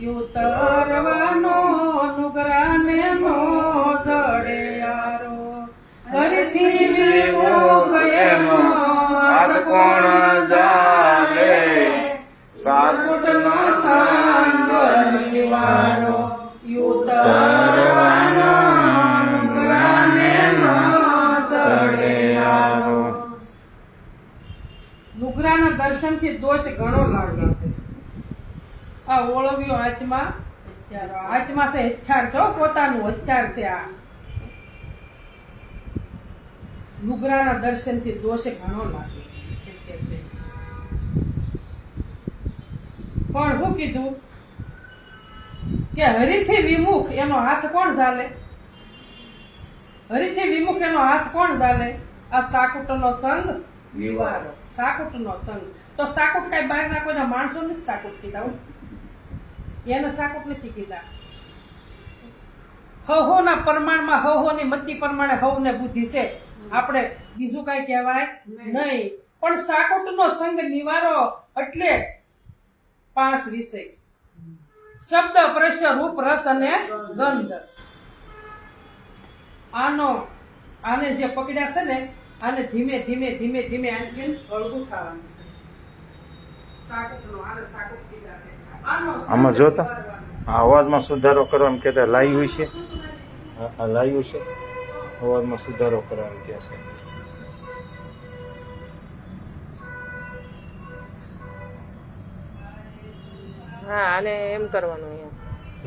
યુતરવાનો નુગરાને નો જડે યારો હરથી વિમુખ એનો હાથ કોણ જાલે સાકુટનો સંગ નિવારો યુતરવાનો નુગરાને નો જડે યારો નુગરાના દર્શનથી દોષ ઘણો લાગે. આ ઓળવ્યો હાથમાં હાથમાં છે હથિયાર છે, પોતાનું હથિયાર છે. આ નુગરાના દર્શનથી દોષ ઘણો લાગે એમ કે છે. પણ હું કીધું કે હરીથી વિમુખ એનો હાથ કોણ ઝાલે? હરીથી વિમુખ એનો હાથ કોણ ઝાલે? આ સાકુટનો સંગ નિવારો. સાકુટનો સંગ તો સાકુટ કઈ બહારના કોઈના માણસો નથી સાકુટ કીધા, એને સાકુટ નથી કીધા. હહોના પ્રમાણમાં હહોની મતિ પ્રમાણે હવને બુદ્ધિ છે, આપણે બીજું કઈ કહેવાય નહીં. પણ સાકુટનો સંગ નિવારો એટલે 5 વિષય: શબ્દ, સ્પર્શ, રૂપ, રસ અને ગંધ. આને જે પકડ્યા છે ને, આને ધીમે ધીમે ધીમે ધીમે આનથી હળવું થવાનું છે. સાકુટનો આને સાકુટ કીધા છે. આમાં જોતા આ અવાજમાં સુધારો કરવાનું કહેતા લાવ્યું છે. આ લાવ્યું છે, અવાજમાં સુધારો કરવાનું કહે છે. હા, અને એમ કરવાનું અહીંયા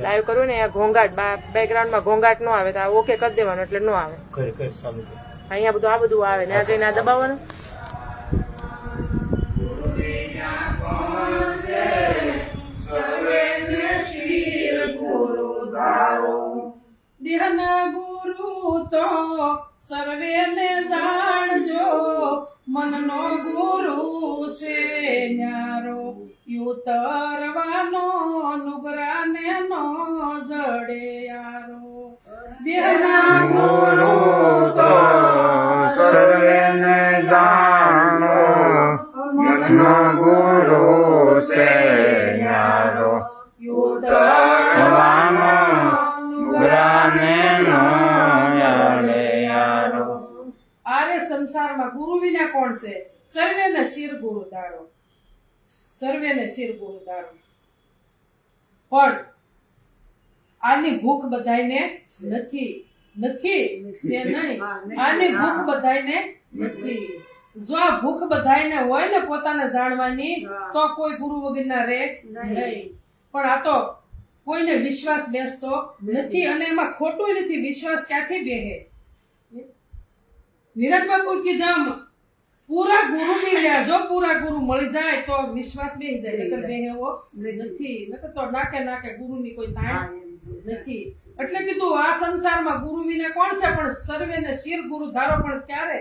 લાઈવ કરવું ને, ઘોંઘાટ બેકગ્રાઉન્ડમાં ઘોંઘાટ ન આવે તો ઓકે કરી દેવાનું, એટલે ન આવે. કરી ચાલુ કર. અહીંયા બધું આ બધું આવે ને, આ જઈને આ દબાવવાનું. દેહના ગુરુ તો સર્વેને જાણજો, મનનો ગુરુ છે ન્યારો. યુતરવાનો નુગરાને નો જડે યારો. દેહના ગુરુ તો સર્વેને જાણો, મનનો ગુરુ છે ન્યારો. યુતરવાનો નુગરાને નો જડે યારો. આરે સંસારમાં ગુરુ વિના કોણ છે? સર્વેને શિર ગુરુ ધારો. સર્વેને શિર ગુરુ ધારો. પણ આની ભૂખ બધાયને નથી. નથી છે નહીં. આની ભૂખ બધાયને નથી. જો આ ભૂખ બધાયને હોય ને પોતાને જાણવાની, તો કોઈ ગુરુ વગરના રહે નહીં. પણ આ તો કોઈને વિશ્વાસ બેસતો નથી, અને એમાં ખોટું નથી. વિશ્વાસ ક્યાંથી બેહે? નિરજ બાપુ કીધું પૂરા ગુરુ મળ્યા, જો પૂરા ગુરુ મળી જાય તો વિશ્વાસ બેસી જાય, નકર બેહેવો નથી. નકર તો નાકે નાકે ગુરુની કોઈ તાણ નથી. એટલે કીધું આ સંસારમાં ગુરુ વિના કોણ છે? પણ સર્વેને શિર ગુરુ ધારો. પણ ક્યારે?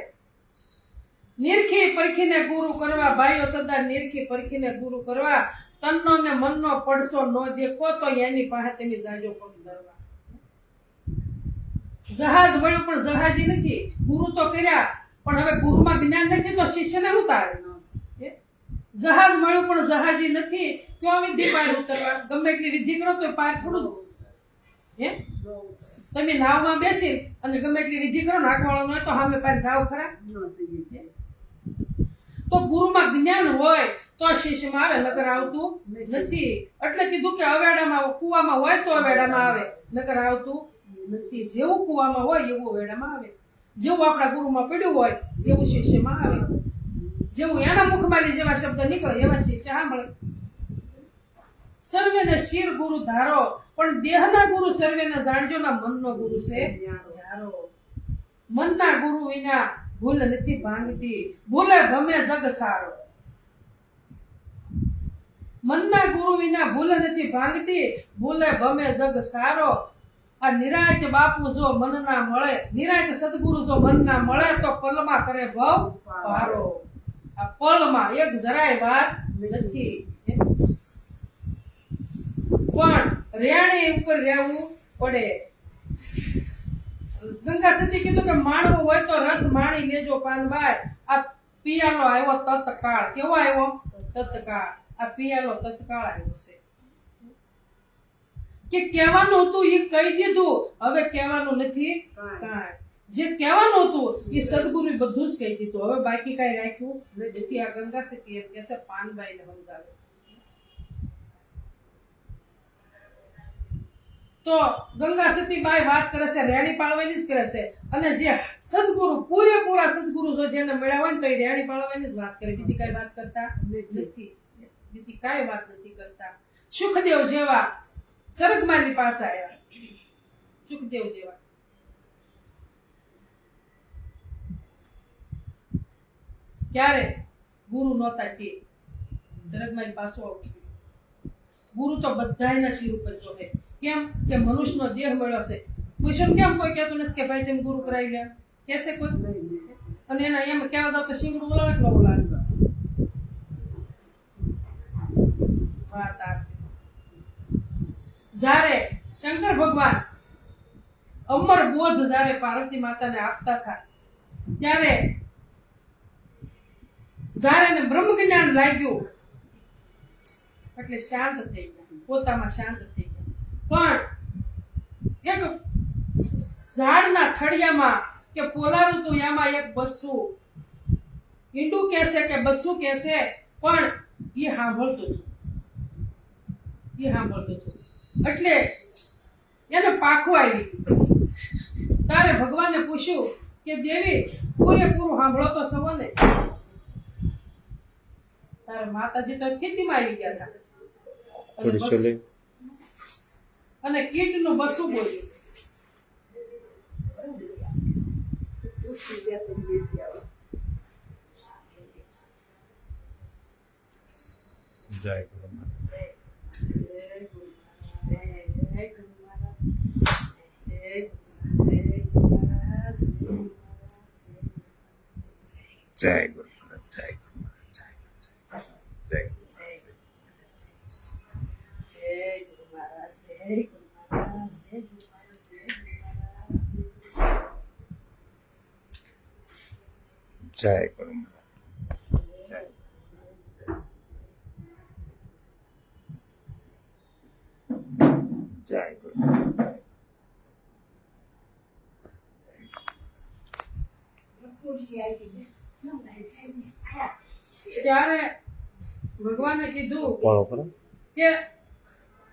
નિરખી પરખીને ગુરુ કરવા ભાઈઓ, સદા નિરખી પરખીને ગુરુ કરવા. તનનો ને મનનો પડસો ન દેખો તો એની પાસે તમે જાજો પગ ધરવા. જહાજ મળ્યું પણ જહાજી નથી. ગુરુ તો કર્યા પણ હવે ગુરુમાં જ્ઞાન નથી તો શિષ્યને ઉતારે. જહાજ મળ્યું પણ જહાજી નથી, ક્યાં વિધિ પાર ઉતરવા? ગમે એટલી વિધિ કરો તો પાર થોડું. હે, તમે નાવમાં બેસી અને ગમે એટલી વિધિ કરો, નાખવાળો હોય તો સામે પાર જાવ ખરા? તો ગુરુમાં જ્ઞાન હોય તો શિષ્યમાં આવે, નકર આવતું નથી. એટલે કીધું કે અવેડામાં કુવામાં હોય તો અવેડામાં આવે, નકર આવતું નથી. જેવું કુવામાં હોય એવું અવેડામાં આવે. જેવું આપણા ગુરુમાં પડ્યું હોય એવું શિષ્યમાં આવે. જેવું એના મુખમાંથી જેવા શબ્દ નીકળે એવા શિષ્ય સાંભળે. સર્વેને શિર ગુરુ ધારો. પણ દેહના ગુરુ સર્વેને જાણજો, ના મનનો ગુરુ છે ધારો. મનના ગુરુ વિના ભૂલ નથી ભાંગતી, ભૂલે ભમે જગ સારો. મનના ગુરુ વિના ભૂલ નથી ભાંગતી, ભૂલે ભમે જગ સારો. આ નિરાંત બાપુ જો મન ના મળે, નિરાંત સદગુરુ જો મન ના મળે તો પલમાં કરે ભવ પારો. આ પલમાં એક જરાય વાર નથી. પણ રેણી ઉપર રહેવું પડે. ગંગા સતી કીધું કે માણવો હોય તો રસ માણી લેજો પાનબાઈ. આ પિયાલો આવ્યો તત્કાળ. કેવો આવ્યો? તત્કાળ. આ પિયાલો તત્કાળ આવ્યો છે. કે કહેવાનું હતું એ કહી દીધું, હવે કહેવાનું નથી કાંઈ. જે કહેવાનું હતું એ સદગુરુએ બધું જ કહી દીધું, હવે બાકી કાંઈ રાખ્યું નથી. આ ગંગા સતી એમ કહે છે, પાનબાઈને સમજાવે. તો ગંગા સતી બાઈ વાત કરે છે, રેણી પાળવાની જ કરે છે. અને જે સદગુરુ, પૂરેપૂરા સદગુરુ જો જેને મળ્યા હોય ને તો એ રેણી પાળવાની જ વાત કરે, બીજી કઈ વાત કરતા નથી. બીજી કઈ વાત નથી કરતા. સુખદેવ જેવા સ્વર્ગમાની પાસે આવ્યા, સુખદેવ જેવા. ક્યારે? ગુરુ નહોતા તે સ્વર્ગમાની પાસો આવ્યો. ગુરુ તો બધાયના શિર ઉપર જોવે. કેમ કે મનુષ્યનો દેહ મળ્યો છે. પૂછ્યું કેમ કોઈ કહેતું નથી કે ભાઈ તમે ગુરુ કરાવી લે, કહેશે કોઈ? અને એના એમ કહેવા દો તો શીંગડું ઓલાવે કે ન ઓલાવે? વાત આ છે. જ્યારે શંકર ભગવાન અમર બોધ જ્યારે પાર્વતી માતાને આપતા હતા, ત્યારે જ્યારે એને બ્રહ્મ જ્ઞાન લાગ્યું એટલે શાંત થઈ ગયા, પોતામાં શાંત થઈ ગયા. પણ એક ઝાડના થડિયામાં કે પોલારું તું એમાં એક બસ્સું ઈંડું કહેશે કે બસ્સું કહેશે, પણ એ સાંભળતું હતું. એટલે એને પાખું આવી. તારે ભગવાનને પૂછ્યું કે દેવી પૂરેપૂરું સાંભળો તો સવો ને. તારે માતાજી તો ખેતીમાં આવી ગયા હતા અને કીટનું બસું બોલ્યું. જય ગુરુ જય ગુરુ જય ગુરુ જય જય ગુરુ જય ગુરુ. ત્યારે ભગવાને કીધું કે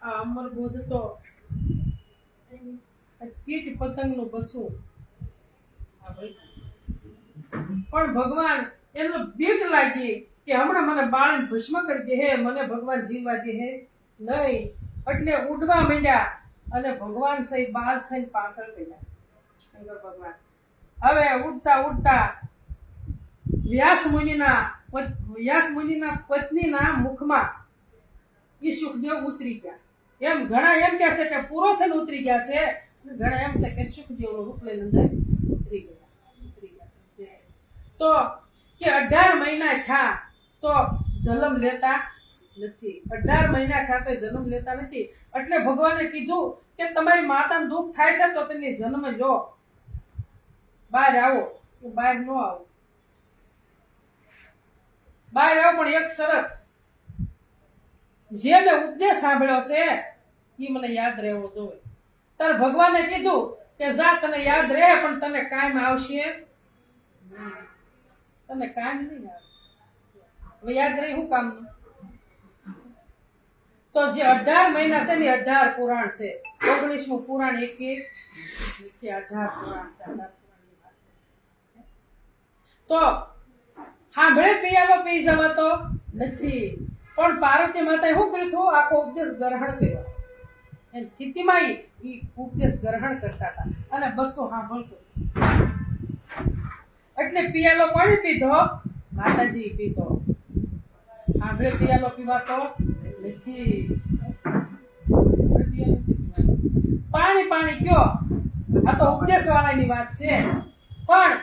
આ અમર બોધ તો કીટ પતંગનું બસું. પણ ભગવાન એનો બીક લાગી કે હમણાં મને બાળને ભસ્મ કરી દે, મને ભગવાન જીવવા દે નહીં. એટલે ઉડવા માંડ્યા અને ભગવાન સહી બાજ થઈને પાછળ ગયા. શંકર ભગવાન હવે ઉડતા ઉડતા વ્યાસ મુનિના પત્નીના મુખમાં એ સુખદેવ ઉતરી ગયા. એમ ઘણા એમ કહે છે કે પૂરો થઈને ઉતરી ગયા છે, ઘણા એમ છે કે સુખદેવનું રૂપ લઈને અંદર ઉતરી ગયા છે. તો કે 18 મહિના થયા તો જન્મ લેતા નથી. 18 મહિના થયા તો જન્મ લેતા નથી. એટલે ભગવાને કીધું કે તમારી માતાને દુઃખ થાય છે તો તમે જન્મ લો, બહાર આવો. બહાર ન આવો, બહાર આવો, પણ એક શરત, જે મેં ઉપદેશ સાંભળ્યો છે એ મને યાદ રહેવો જોઈએ. તાર ભગવાને કીધું કે જા, તને યાદ રહે પણ તને કાયમ આવશે, તને કાયમ નહીં આવે. હવે યાદ રહી શું કામનું? તો જે 18 મહિના છે ને 18 પુરાણ છે. 19મું પુરાણ એક 18 પુરાણ છે. તો સાંભળે પિયાલો પી જવાતો નથી. પણ પાર્વતી માતાએ શું કર્યું હતું? આખો ઉપદેશ ગ્રહણ કર્યો. એ સ્થિતિમાં એ ઉપદેશ ગ્રહણ કરતા હતા અને બસો સાંભળતું. એટલે પિયાલો કોણે પીધો? માતાજી પીધો. સાંભળે પિયાલો પીવાતો નથી. પાણી પાણી કયો, આ તો ઉપદેશ વાળાની વાત છે. પણ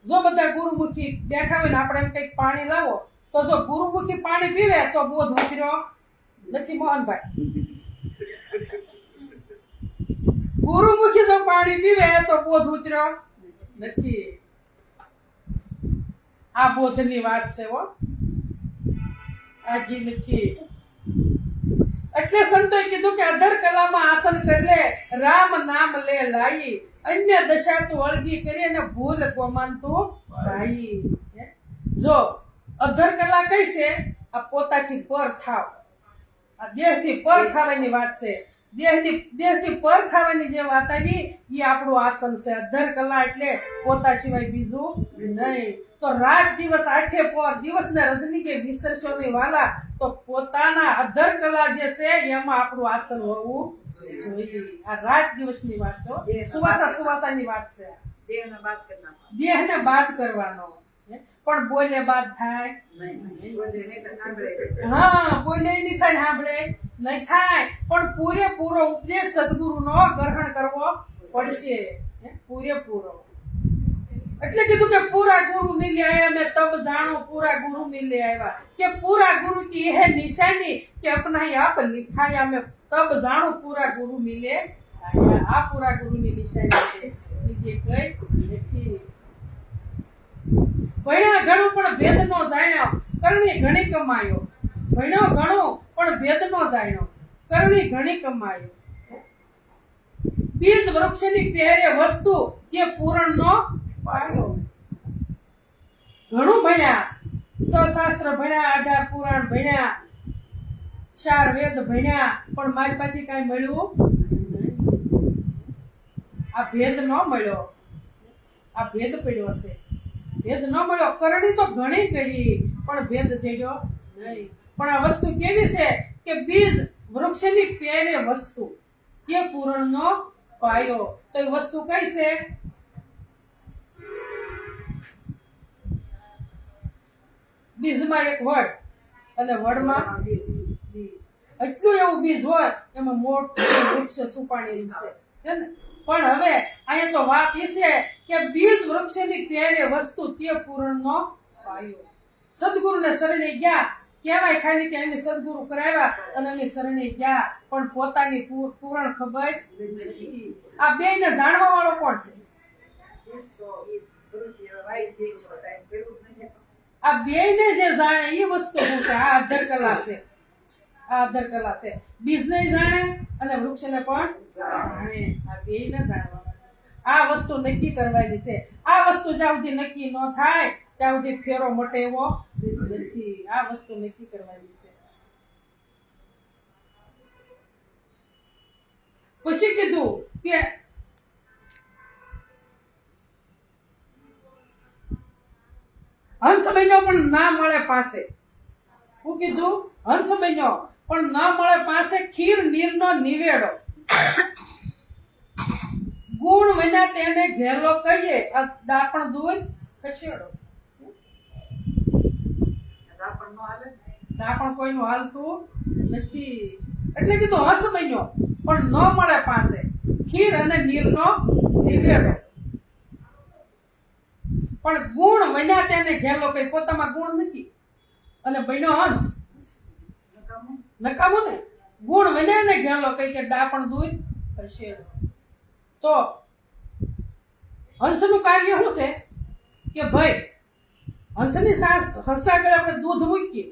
જો બધા ગુરુમુખી બેઠા હોય ને આપણે એમ કંઈક પાણી લાવો, તો જો ગુરુમુખી પાણી પીવે તો બોધ ઉતર્યો નથી. મોહનભાઈ, ગુરુમુખી જો પાણી પીવે તો બોધ ઉતર્યો નથી. આ બોધની વાત છે હો, આગી નથી. એટલે સંતોએ કીધું કે અધર કલામાં આસન કરી લે, રામ નામ લે લાઈ, અન્ય દશા તું અળગી કરી અને ભૂલ ગોમાન તું ભાઈ. જો અધર કલા કઈ છે? આ પોતાથી પર થાવ, આ દેહથી પર થવાની વાત છે. દેહથી પર થવાની જે વાત આવી એ આપણું આસન છે. અધર કલા એટલે પોતા સિવાય બીજું નહીં. તો રાત દિવસ આઠે પર, દિવસ ને રજની કે વિસરશો નહીં વાલા. તો પોતાના અધર કલા જે છે એમાં આપણું આસન હોવું જોઈએ. આ રાત દિવસની વાત છે, સુવાસાની વાત છે. દેહને બાદ કરવાનો, પણ બોલે બાદ થાય હા, બોલે નહીં થાય, સાંભળે નહીં થાય, પણ પૂરેપૂરો ઉપદેશ સદગુરુનો ગ્રહણ કરવો પડશે. પૂરેપૂરો એટલે કીધું કે પૂરા ગુરુ મિલે આયા મેં તબ જાણો, પૂરા ગુરુ મિલે આવ્યા. કે પૂરા ગુરુ की यह निशानी કે अपना ही आप लिखाया मैं तब जाणो, पूरा गुरु मिले आया. આ પૂરા ગુરુની નિશાની છે, બીજી કઈ નથી. ભણ્યા ઘણું પણ ભેદ નો જાણ્યો, કરણી ઘણી કમાયો. ભણ્યો ઘણું પણ ભેદ નો જાણ્યો, કરણી ઘણી કમાયો. બીજ વૃક્ષની પહેરે વસ્તુ તે પૂરણ નો પાયો. ઘણું ભણ્યા, સશાસ્ત્ર ભણ્યા, 18 પુરાણ ભણ્યા, 4 વેદ ભણ્યા, પણ મારી પાસે કઈ મળ્યું નહીં. આ ભેદ ન મળ્યો, આ ભેદ પડ્યો હશે. ભેદ ન મળ્યો. કરણી તો ઘણી કરી પણ ભેદ જડ્યો નહીં. પણ આ વસ્તુ કેવી છે કે બીજ વૃક્ષની પહેરે વસ્તુ તે પૂરણનો પાયો. તો એ વસ્તુ કઈ છે? બીજમાં એક વડ અને વડમાં બીજ. એટલું એવું બીજ હોય એમાં મોટું વૃક્ષ સુપાણી છે ને. પણ હવે અહીંયા તો વાત એ છે કે બીજ વૃક્ષની પહેરે વસ્તુ તે પૂરણનો પાયો. સદગુરુને શરણે ગયા, કહેવાય ખાલી કે અમે સદગુરુ કરાવ્યા અને અમે શરણે ગયા, પણ પોતાની પૂરણ ખબર નથી. આ બે ને જાણવા વાળો કોણ છે? આ બે ને જે જાણે એ વસ્તુ શું છે? આ અધર કલા છે. આ અધર કલા છે. બીજ ને જાણે અને વૃક્ષને પણ જાણે. આ બે ને જાણવા. આ વસ્તુ નક્કી કરવાની છે. આ વસ્તુ જ્યાં સુધી નક્કી ન થાય ત્યાં સુધી ફેરો મોટે એવો નથી. આ વસ્તુ નક્કી કરવાની છે. પછી કીધું કે હંસ બન્યો પણ ના મળે પાસે. હું કીધું? હંસ બન્યો પણ ના મળે પાસે, ખીર નીરનો નિવેડો. ગુણ વિના તેને ઘેલો કહીએ, આ દાપણ દૂર ખસેડો. દાપણ કોઈનું હાલતું નથી. એટલે કીધું હંસ બન્યો પણ ન મળે પાસે, ખીર અને નીરનો નિવેડો. પણ ગુણ વિના તેને ઘેલો કઈ. પોતામાં ગુણ નથી અને બન્યો હંસ, નકામો ને. ગુણ વિના ને ઘેલો કઈ કે દાપણ દૂર ખસેડો. તો હંસનું કાર્ય શું છે કે ભાઈ હંસની સાસ હસા આગળ આપણે દૂધ મૂકીએ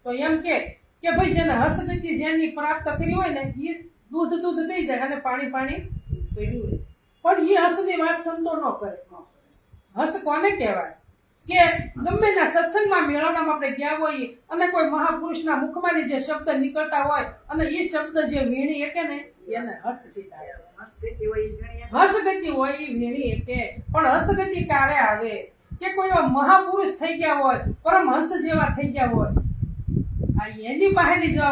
તો એમ કે ભાઈ જેને હસગતિ જેની પ્રાપ્ત કરી હોય ને એ દૂધ પી જાય અને પાણી પડ્યું હોય. પણ એ હસની વાત સંતો ન કરે. હસ કોને કહેવાય? કે ગમે ના સત્સંગમાં મેળવવામાં આપણે ગયા હોઈએ અને કોઈ મહાપુરુષના મુખમાંથી જે શબ્દ નીકળતા હોય અને એ શબ્દ જે વીણી એકે ને એને હસ કીધા છે. હસગતિ હોય એ વીણી એકે. પણ હસગતિ કાળે આવે કે કોઈ એવા મહાપુરુષ થઈ ગયા હોય, પરમહંસ જેવા થઈ ગયા હોય, આ એની પાસેથી જો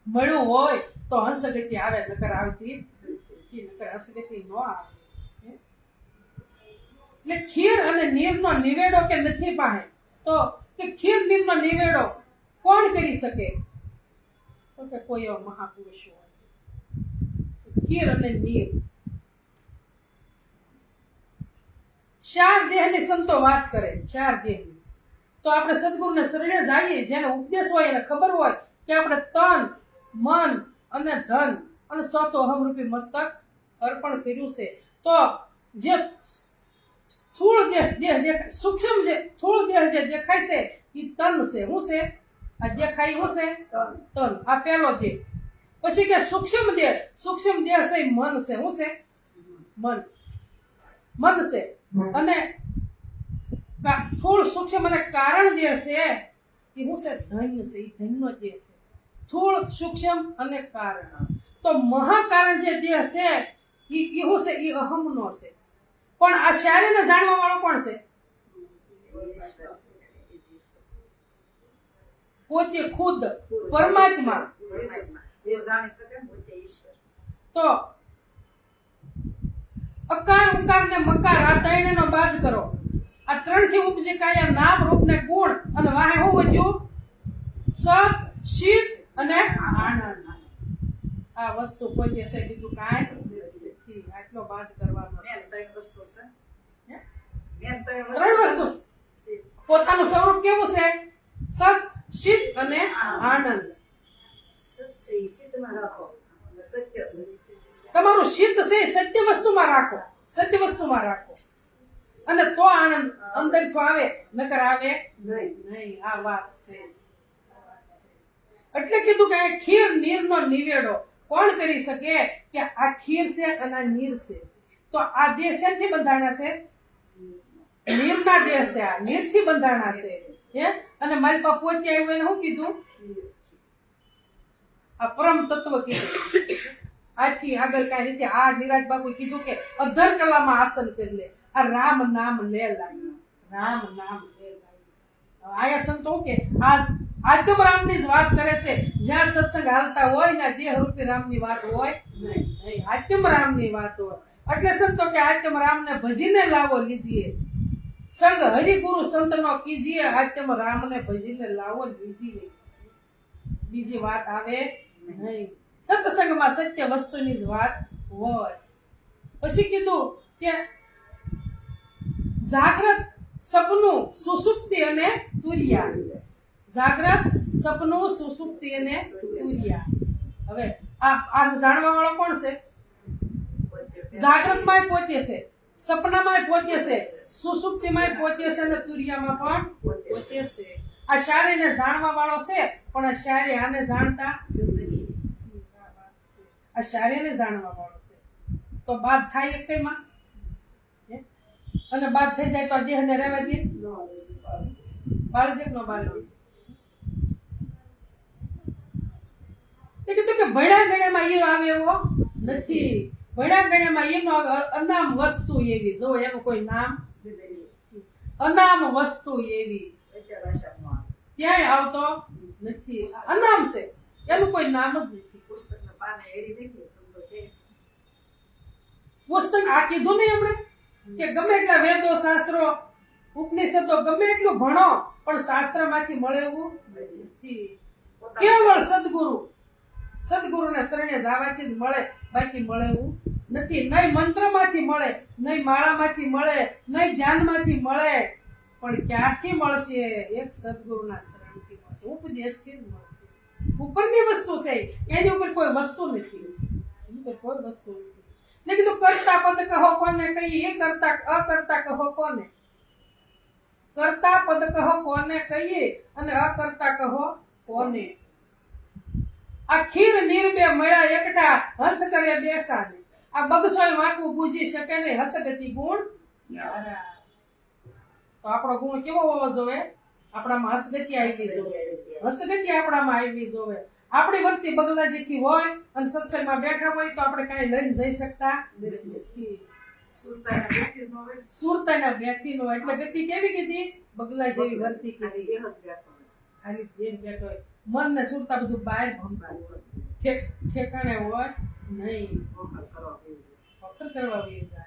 મળ્યું હોય તો હંસગતિ આવે, નકર આવતી નથી. નકર હસગતિ ન આવે. એટલે ખીર અને નીરનો નિવેડો કે નથી પાસે. તો કે ખીર નીરનો નિવેડો કોણ કરી શકે? તો કે કોઈ એવો મહાપુરુષ હોય. ખીર અને નીર. 4 દેહની સંતો વાત કરે. 4 દેહની. તો આપણે સદગુરુને શરણે જઈએ, જેને ઉપદેશ હોય એને ખબર હોય કે આપણે તન, મન અને ધન અને સતો અહમરૂપી મસ્તક અર્પણ કર્યું છે. તો જે સ્થૂળ દેહ સૂક્ષ્મ જે સ્થૂળ દેહ જે દેખાય છે એ તન છે. શું છે? આ દેખાય શું છે? તન. આ પહેલો દેહ. પછી કે સૂક્ષ્મ દેહ છે ઈ મન છે. શું છે? મન છે. અને થોડું સૂક્ષ્મ અને કારણ જે છે એ શું છે? ધન્ય છે. એ ધનનો દેહ છે. સ્થૂળ, સૂક્ષ્મ અને કારણ. તો મહાકારણ જે દેહ છે ઈ શું છે? ઈ અહમનો છે. પણ આ શારીરને જાણવા વાળો કોણ છે? પોતે ખુદ પરમાત્મા. તો અકાર, ઉકાર ને મકાર આ ત્રણેયનો બાદ કરો. આ ત્રણ થી ઉપજે કાયા નામ, રૂપ ને ગુણ. અને વાહે શું વધ્યું? સત, ચિત અને આનંદ. આ વસ્તુ કોઈ છે બીજું કાંઈ નથી. આટલો બાદ કરવાનો. ત્રણ વસ્તુ. પોતાનું સ્વરૂપ કેવું છે? સત, ચિત અને આનંદ. તમારું ચિત્ત છે સત્ય વસ્તુમાં રાખો. સત્ય વસ્તુમાં રાખો અને તો આનંદ અંદર તો આવે, નકર આવે નહીં. આ વાત છે. એટલે કીધું કે આ ખીર નીરનો નિવેડો કોણ કરી શકે? કે આ ખીર છે અને આ નીર છે. તો આ દેહ શેથી બંધાણા છે? નીરના દેહ છે. આ નીરથી બંધાણા છે. હે? અને મારી પાસે પોતે આવ્યું એને શું કીધું? આ પરમ તત્વ કીધું. આથી આગળ કાંઈ નથી. આ નિરાજ બાપુ કીધું કે અધર કલામાં આસન કરી લે. આ રામ નામ લે લાઈ. રામ નામ લે લાઈ. આયા સંતો કે આત્મ રામની જ વાત કરે છે. જ્યાં સત્સંગ હાલતા હોય ને દેહ રૂપી રામની વાત હોય નહીં. આત્મ રામની વાત હોય. એટલે સંતો કે આત્મ રામને ભજીને લાવો લીજીએ. સંગ હરિગુરુ સંતનો કીજીએ. આત્મ રામને ભજીને લાવો લીજીએ. બીજી વાત આવે નહીં. સત્સંગમાં સત્ય વસ્તુની જ વાત હોય. પછી કીધું કે જાગ્રત, સપનું, સુષુપ્તિ અને તુર્યા. જાગ્રત, સપનું, સુષુપ્તિ અને તુર્યા. હવે આ જાણવા વાળો કોણ છે? જાગ્રતમાંય પોતે છે, સપનામાંય પોતે છે, સુષુપ્તિમાંય પોતે છે અને તુર્યામાં પણ પોતે છે. આ શારીને જાણવા વાળો છે, પણ આ શારી આને જાણતા નથી. આ શારીને જાણવા વાળો છે. તો બાદ થાય એક કઈમાં? અને બાદ થઈ જાય તો આ દેહને રહેવા દે? બાળી દે કે ન બાળી દે? કીધું કે ભણ્યા ગણ્યામાં ઈ આવે એવો નથી. ભણ્યા ગણ્યામાં એનો અનામ વસ્તુ એવી. જો એનું કોઈ નામ અનામ વસ્તુ એવી ક્યાંય આવતો નથી. અનામ છે, એનું કોઈ નામ જ નથી. પુસ્તક આ કીધું નહીં એમણે કે ગમે એટલા વેદો, શાસ્ત્રો, ઉપનિષદો ગમે એટલું ભણો પણ શાસ્ત્રમાંથી મળે એવું નથી. કેવળ સદગુરુને શરણે જવાથી જ મળે, બાકી મળે એવું નથી. નહીં મંત્રમાંથી મળે, નહીં માળામાંથી મળે, નહીં ધ્યાનમાંથી મળે, પણ ક્યાંથી મળશે? એક સદગુરુના શરણથી મળશે, ઉપદેશથી જ મળશે. ઉપરની વસ્તુ છે, એની ઉપર કોઈ વસ્તુ નથી. એની ઉપર કોઈ વસ્તુ નથી. ને કીધું કરતા પદ કહો કોને કહીએ? એ કરતા અકર્તા કહો કોને? કરતા પદ કહો કોને કહીએ અને અકર્તા કહો કોને? આ ખીર નીર બે મળ્યા એકઠા, હંસ કરે બેસાને. આ બગસોય વાંકું બૂજી શકે ને હસગતિ ગુણ. તો આપણો ગુણ કેવો હોવો જોઈએ? આપણામાં હસગતિ આવી જોવે. હસગતિ આપણામાં આવી જોવે. આપણી વખતે બગલા જેટલી હોય અને સત્સંગમાં બેઠા હોય તો આપણે કઈ લઈને જઈ શકતા નથી. સુરતાના બેઠી નો એટલે ગતિ કેવી કીધી? બગલા જેવી વર્તી કીધી. ખાલી દેહ બેઠો હોય, મન ને સુરતા બધું બહાર ભમતું હોય, ઠેકાણે હોય નહીં. ફકર કરવા જાય.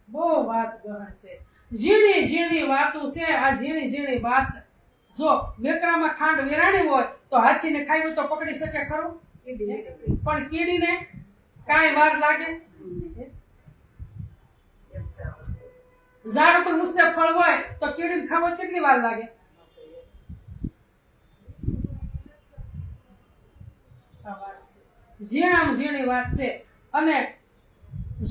બહુ વાત ગહન છે. ઝીણી ઝીણી વાતો છે. આ ઝીણી ઝીણી વાત જો વેકરામાં ખાંડ વેરાણી હોય તો હાથીને ખાવી તો પકડી શકે ખરો? પણ કીડીને કાંઈ વાર લાગે? ઝાડ ઉપર મુસ્સે ફળ હોય તો કીડીને ખાવા કેટલી વાર લાગે? ઝીણામાં ઝીણી વાત છે. અને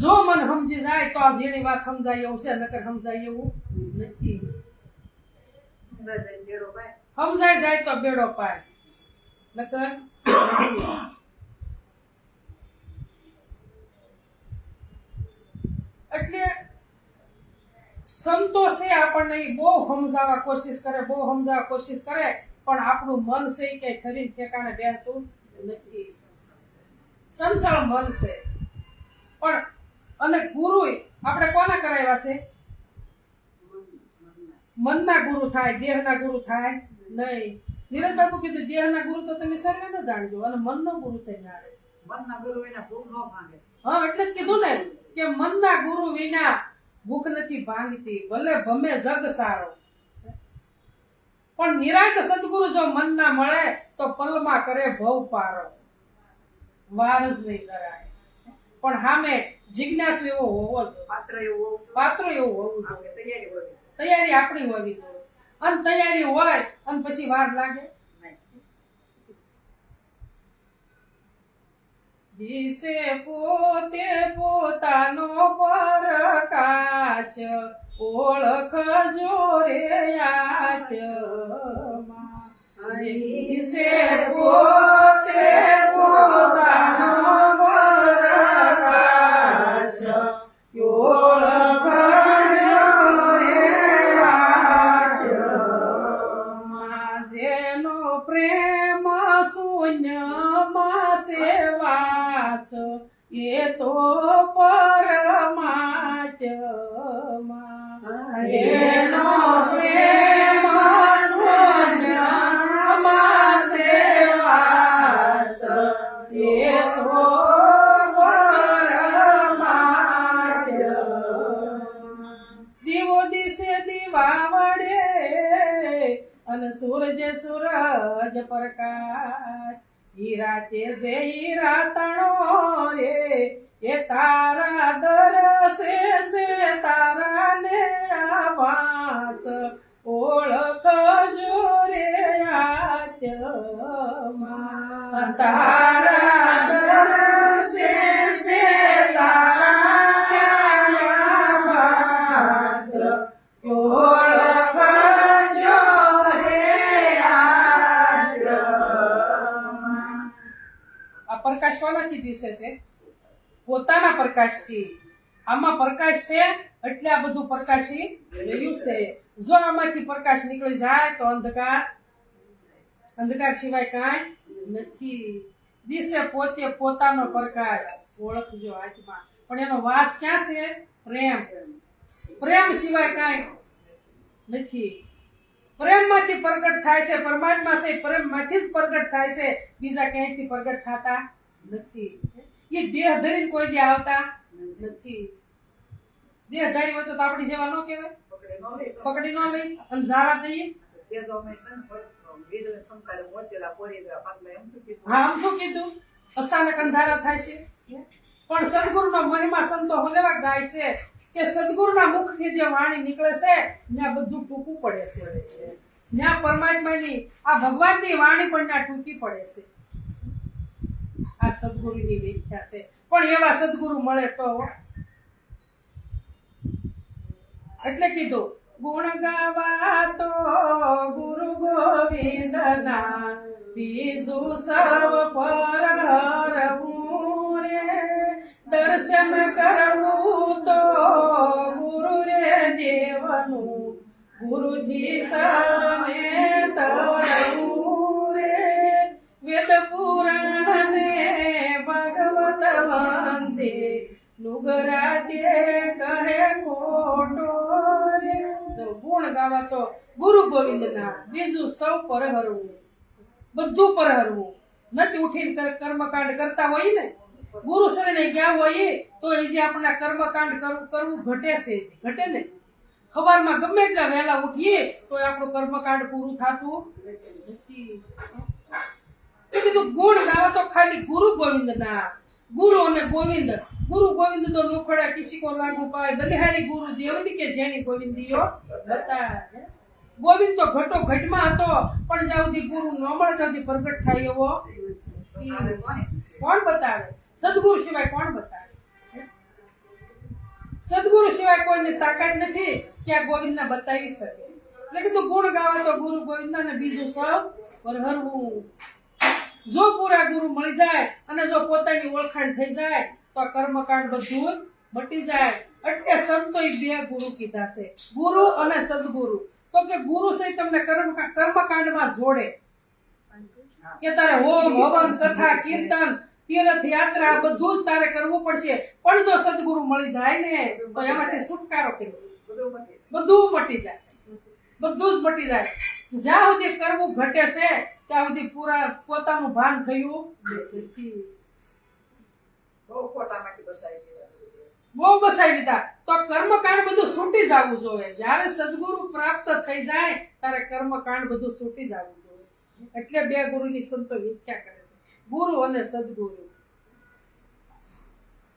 જો મન સમજી જાય તો આ ઝીણી વાત સમજાય એવું છે, નકર સમજાય એવું નથી. સમજાય જાય તો બેડો પાય, નકર નથી. સંતો છે આપણને ઈ બહુ સમજાવવા કોશિશ કરે, બહુ સમજાવવા કોશિશ કરે, પણ આપણું મન છે ઈ કઈ ખરી ઠેકાણે બેસતું નથી. સંસાર મન છે. પણ અને ગુરુ આપણે કોના કરાવ્યા છે? મનના ગુરુ થાય, દેહના ગુરુ થાય નહીં. નીરજ બાપુ કીધું દેહના ગુરુ તો તમે સર્વે ન જાણજો અને મનનો ગુરુ થઈને આવે. મનના ગુરુ વિના ભૂખ ન ભાંગે. હા, એટલે જ કીધું ને કે મનના ગુરુ વિના ભૂખ નથી ભાંગતી, ભલે ભમે જગ સારો. પણ નિરાંત સદગુરુ જો મન ના મળે તો પલમાં કરે ભવ પારો, વાર જ નહીં કરાય. પણ સામે જિજ્ઞાસુ એવો હોવો જોઈએ, પાત્ર એવું હોવું જોઈએ. પાત્ર એવું હોવું આપણે જોઈએ, તૈયારી હોવી જોઈએ. તૈયારી આપણી હોવી જોઈએ. અને તૈયારી હોય અને પછી વાર લાગે. નહીં. દિશે પોતે પોતાનો પ્રકાશ, ઓળખજો રે આત્મા. દિશે પોતે પોતાનો પ્રકાશ, ઓળખજો રે આત્મા. જેનો પ્રેમ શૂન્યમાં સેવાસ, એ તો પરમાત્મા. જેનો પ્રેમ શૂન્યમાં સેવાસ, એ તો પરમાત્મા. દીવો દિશે દીવા વડે અને સૂરજ સૂરજ પ્રકાશ, હીરા તેજે હીરા તણો રે, એ તારા દરસે છે તારા ને આભાસ, ઓળખજો રે આત્મા. તારા દરસે છે તારા ને આભાસ, ઓળખજો રે આત્મા. આ પ્રકાશ કોનાથી દિશે છે? પોતાના પ્રકાશથી. આમાં પ્રકાશ છે એટલે આ બધું પ્રકાશી રહ્યું છે. જો આમાંથી પ્રકાશ નીકળી જાય તો અંધકાર, અંધકાર સિવાય કાંઈ નથી. દિશે પોતે પોતાનો પ્રકાશ, ઓળખજો આત્મા. પણ એનો વાસ ક્યાં છે? પ્રેમ. પ્રેમ સિવાય કાંઈ નથી. પ્રેમમાંથી પ્રગટ થાય છે પરમાત્મા છે, પ્રેમમાંથી જ પ્રગટ થાય છે, બીજા ક્યાંયથી પ્રગટ થતા નથી. એ દેહ ધરીને કોઈ દી આવતા નથી. દેહ ધારી હોય તો આપણી જેવા ન કહેવાય, પકડી ન પકડી ન લે. લઈ અને ઝારા દઈએ. તેજોમય સંપત, વીજળી સંકારે મોટેલા પોરીગા પાકમાં એમ શું કીધું? હા, આમ શું કીધું? અચાનક અંધારા થાય છે. પણ સદગુરુનો મહિમા સંતો હોલેવા ગાય છે કે સદગુરુના મુખથી જે વાણી નીકળે છે ત્યાં બધું ટૂંકું પડે છે. ત્યાં પરમાત્માની આ ભગવાનની વાણી પણ ત્યાં ટૂંકી પડે છે. આ સદગુરુની વ્યાખ્યા છે. પણ એવા સદગુરુ મળે તો એટલે કીધું ગુણ ગાવા તો ગુરુ ગોવિંદના, બીજું સર્વ પર હરવું રે. દર્શન કરવું તો ગુરુ રે દેવનું, ગુરુથી સર્વને તરવું રે. વેદ પુરાણ ને ભગવત વંદે, નુગરા તે કહે ખોટો રે. તો ગુણ ગાવા તો ગુરુ ગોવિંદના, બીજું સૌ પર હરવું, બધું પર હરવું. નથી ઉઠીને કર્મકાંડ કરતા હોય ને, ગુરુ શરણે ગયા હોય તો એ જે આપણા કર્મકાંડ કરવું ઘટે છે, ઘટે ને. સવારમાં ગમે એટલા વહેલા ઉઠીએ તો આપણું કર્મકાંડ પૂરું થતું નથી. એ કીધું ગુણ ગાવા તો ખાલી ગુરુ ગોવિંદના. ગુરુ અને ગોવિંદ, ગુરુ ગોવિંદ તો નુખડા કિસી કો લાગુ પાય, બલિહારી ગુરુ દેવની કે જેની ગોવિંદીઓ બતાવે. ગોવિંદ તો ઘટો ઘટમાં હતો, પણ જ્યાં સુધી ગુરુ ન મળે ત્યાં સુધી પ્રગટ થાય એવો કોણ બતાવે? સદગુરુ સિવાય કોણ બતાવે? સદગુરુ સિવાય કોઈને તાકાત નથી કે આ ગોવિંદને બતાવી શકે. એટલે કીધું ગુણ ગાવા તો ગુરુ ગોવિંદના ને બીજું સૌ પરહરવું. જો પૂરા ગુરુ મળી જાય અને જો પોતાની ઓળખાણ થઈ જાય તો આ કર્મકાંડ બધું મટી જાય. એટલે સંતોએ બે ગુરુ કીધા છે, ગુરુ અને સદગુરુ. તો કે ગુરુ છે તમને કર્મકાંડમાં જોડે, કે તારે હોમ હવન કથા કીર્તન તીર્થ યાત્રા બધું જ તારે કરવું પડશે. પણ જો સદગુરુ મળી જાય ને તો એમાંથી છુટકારો કર્યો, બધું મટી જાય, બધું જ મટી જાય. જ્યાં સુધી કરવું ઘટે છે ત્યાં સુધી પૂરા પોતાનું ભાન થયું નથી. બહુ ખોટામાંથી બસાવી દીધા. બહુ બસાવી દીધા. તો કર્મકાંડ બધું છૂટી જવું જોઈએ. જ્યારે સદગુરુ પ્રાપ્ત થઈ જાય ત્યારે કર્મકાંડ બધું છૂટી જવું જોઈએ. એટલે બે ગુરુની સંતો વ્યાખ્યા કરે છે, ગુરુ અને સદગુરુ.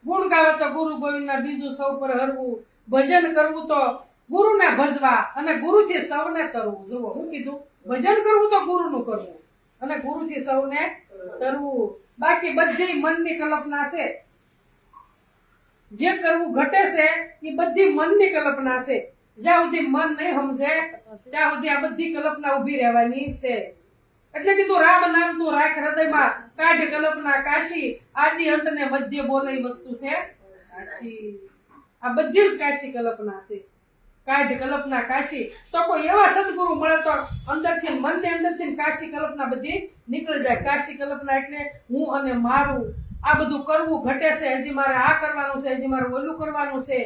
ગુણ ગાવે તો ગુરુ ગોવિંદના, બીજું સૌ પર હરવું. ભજન કરવું તો ગુરુને ભજવા અને ગુરુથી સૌને તરવું. જુઓ હું કીધું, ભજન કરવું તો ગુરુનું કરવું અને ગુરુથી સૌને તરવું. બાકી બધી મનની કલ્પના છે. જે કરવું ઘટે છે એ બધી મનની કલ્પના છે. જ્યાં સુધી મન નહીં સમજે ત્યાં સુધી આ બધી કલ્પના ઉભી રહેવાની છે. એટલે કીધું રામ નામ તું રાખ હૃદયમાં, કાઢ કલ્પના કાશી, આદિ અંત ને મધ્ય બોલે એ વસ્તુ છે સાચી. આ બધી જ કાશી કલ્પના છે. કાઢ કલ્પના કાશી. તો કોઈ એવા સદગુરુ મળે તો અંદરથી મનની અંદરથી કાશી કલ્પના બધી નીકળી જાય. કાશી કલ્પના એટલે હું અને મારું, આ બધું કરવું ઘટે છે, હજી મારે આ કરવાનું છે, હજી મારે ઓલું કરવાનું છે,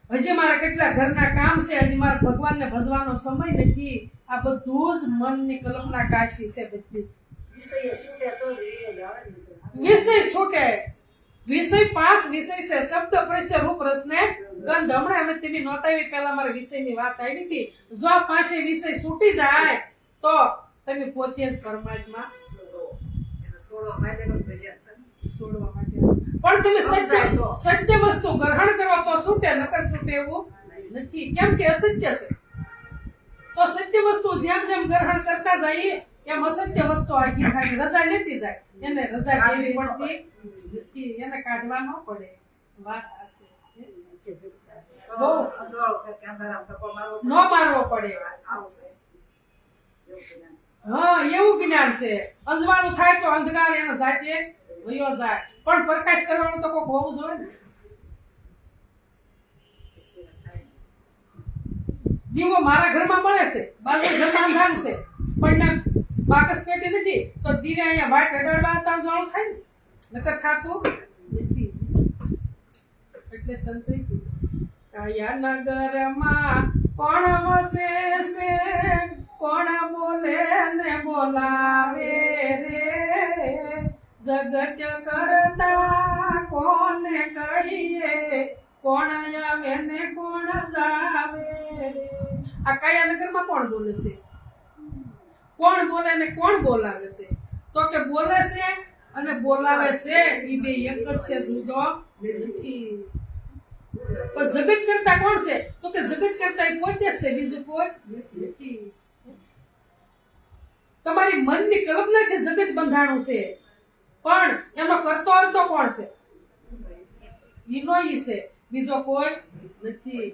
હજી મારે કેટલા ઘરના કામ છે, હજી મારે ભગવાનને ભજવાનો સમય નથી. આ બધું જ મનની કલ્પના કાશી છે બધી જ. વિષય છૂટે તો જ રિયલ આવે ને. વિષય છૂટે. વિષય 5 વિષય છે, શબ્દ પ્રશ્ન રૂપ રસ ને ગંધ. હમણાં અમે તેવી નોતાવી પહેલા મારા વિષયની વાત આવી હતી. જો આ 5 વિષય છૂટી જાય તો તમે પોતે જ પરમાત્મા છોડવા માટેનું ભજન છે. છોડવા માટે. પણ તમે સત્ય વસ્તુ ગ્રહણ કરો તો છૂટે, નકર છૂટે એવું નથી. કેમ કે અસત્ય છે. તો સત્ય વસ્તુ જેમ જેમ ગ્રહણ કરતા જઈએ એમ અસત્ય વસ્તુ આગી થાય, રજા લેતી જાય. એને રજા દેવી પડતી નથી, એને કાઢવા ન પડે. વાત આ છે. બહુ અજવાળું થાય કે અંધારામાં ધક્કો મારવો ન મારવો પડે. આવું છે. એવું જ્ઞાન છે. હા, એવું જ્ઞાન છે. અંજવાળું થાય તો અંધકાર એનો જાતે વયો જાય. પણ પ્રકાશ કરવાનું તો કોઈક હોવું જોઈએ ને. દીવો મારા ઘરમાં મળે છે, બાજુ ઘરમાં અંધારું છે, પણ બાકસ પેટી નથી તો દીવે અહીંયા વાટ અડાડવા તો અંજવાળું થાય ને, નકર થાતું નથી. એટલે સંતોએ કીધું, કયા નગરમાં કોણ વસે છે, કોણ બોલે ને બોલાવે રે, જગત કરતા કોને કહીએ, કોણ આવે ને કોણ જાવે રે. આ કયા નગરમાં કોણ બોલે છે, કોણ બોલે ને કોણ બોલાવે છે? તો કે બોલે છે અને બોલાવે છે એ બે એક જ છે, જુદો નથી. તો જગત કરતા કોણ છે? તો કે જગત કરતા એ પોતે જ છે, બીજું કોઈ નથી. તમારી મનની કલ્પના છે જગત બંધાણું છે, પણ એનો કરતો અર્થો કોણ છે? ઈનો ઈ છે, બીજો કોઈ નથી.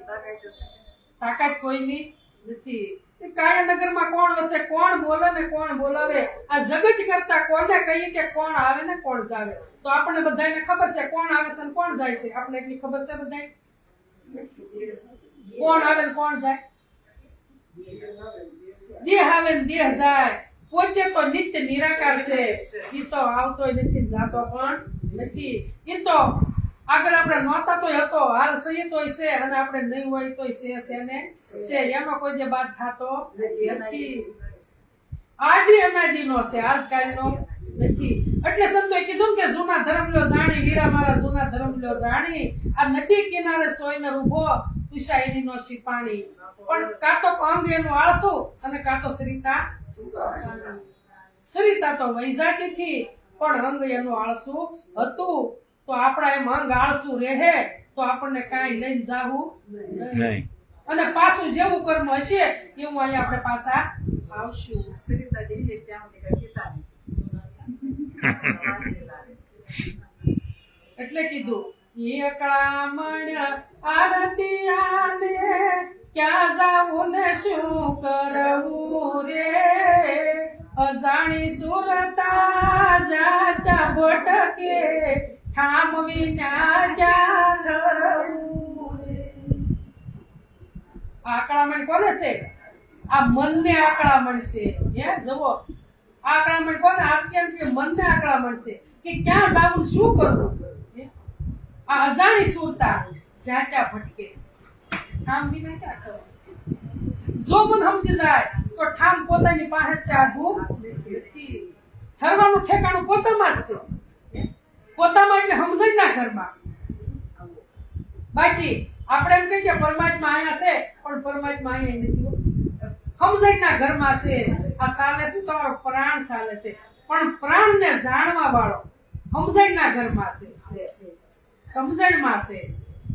તાકાત કોઈની નથી. કાયાનગરમાં કોણ વસે, કોણ બોલે ને કોણ બોલાવે? આ જગત કરતા કોને કહીએ કે કોણ આવે ને કોણ જાવે? તો આપણને બધાને ખબર છે કોણ આવે છે ને કોણ જાય છે. આપણે એટલી ખબર છે બધાય કોણ આવે ને કોણ જાય? દેહ આવે ને દેહ જાય. પોતે તો નિત્ય નિરાકાર છે. ઈ તો આવતોય નથી, જાતો પણ નથી. ઈ તો આગળ આપણે નહોતા તોય હતો, હાલ સહી તોય છે, અને આપણે નહીં હોય તોય છે ને છે. એમાં કોઈ જે બાદ થતો નથી. આદિ અનાદિનો છે, આજકાલનો નથી. એટલે સંતોએ કીધું કે જૂના ધર્મ લ્યો જાણી, વીરા મારા જૂના ધર્મ લ્યો જાણી. આ નદી કિનારે સોયને ઉભો તુષાઈની નો શિપાણી. પણ કાં તો અંગ એનું આળસુ અને કાં તો સરિતા. સરિતા તો વૈજાતી થી, પણ અંગ એનું આળસુ હતું. તો આપણા એમ અંગ આળસુ રહે તો આપણને કાંઈ લઈને જાવું નહીં. અને પાછું જેવું કર્મ હશે એવું અહીંયા આપણે પાછા આવશું. સરિતા જેવી ત્યાં સુધી કઈ કીધા એટલે કીધું એકલા મણ આરતી આને ક્યાં જાવું ને શું કરવું રે, અજાણી સુરતા જાતા ભટકે ઠામ વિના ક્યાં ઠરવું રે. આ આકડામણ કોને છે? આ મનને આકડામણ છે. હે જુઓ, આકડામણ કોને? આત્યંત કે મનને આકડામણ છે કે ક્યાં જાવું, શું કરવું. હે? આ અજાણી સુરતા જ્યાં ત્યાં ભટકે. ઠામ વિના ક્યાં ઠરવું. જો મન સમજી જાય તો ઠામ પોતાની પાસે છે, આઘું નથી. ઠરવાનું ઠેકાણું પોતામાં જ છે. પોતામાં એટલે સમજણના ઘરમાં. બાકી આપણે એમ કહીએ કે પરમાત્મા અહીંયા છે, પણ પરમાત્મા અહીંયા નથી. સમજણના ઘરમાં છે. આ સાલે શું તમારો પ્રાણ સાલે છે, પણ પ્રાણને જાણવા વાળો સમજણના ઘરમાં છે. સમજણમાં છે.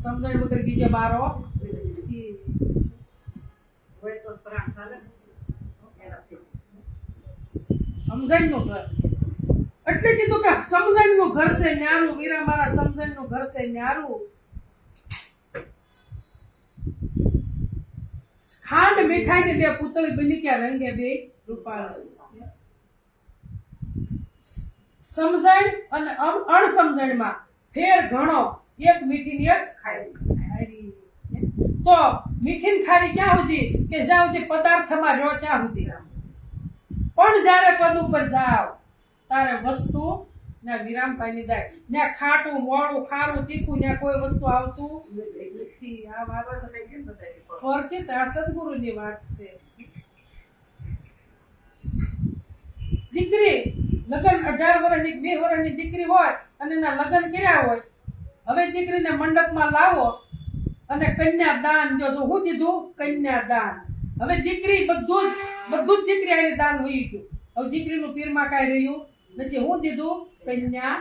સમજણ વગર બીજે બારો નથી. હોય તો પ્રાણ ચાલે ને. એનાથી સમજણનું ઘર એટલે કીધું કે સમજણનું ઘર છે ન્યારું. વીરા મારા સમજણનું ઘર છે ન્યારું. ખાંડ મીઠાઈ ની બે પૂતળી બની ગયા રંગે બે રૂપાળી. સમજણ અને અણસમજણમાં ફેર ઘણો. એક મીઠી ની એક ખારી. તો મીઠી ને ખારી ક્યાં સુધી? કે જ્યાં સુધી પદાર્થમાં રહ્યો ત્યાં સુધી. પણ જ્યારે પદ ઉપર જાવ તારે વસ્તુ ને વિરામ પામી જાય. ને ખાટું મોડું ખારું તીખું ને કોઈ વસ્તુ આવતું નથી. આ વાત સમય કેમ બતાવી? ફરતી આ સદગુરુની વાત છે. દીકરી લગ્ન 18 વર્ષની 20 વર્ષની દીકરી હોય અને એના લગ્ન કર્યા હોય, હવે દીકરીને મંડપમાં લાવો અને કન્યા દાન જો હું દીધું કન્યા દાન. હવે દીકરી બધું જ દીકરી આને દાન હોઈ ગયું. હવે દીકરીનું પીરમાં કાંઈ રહ્યું નથી. હું દીધું કન્યા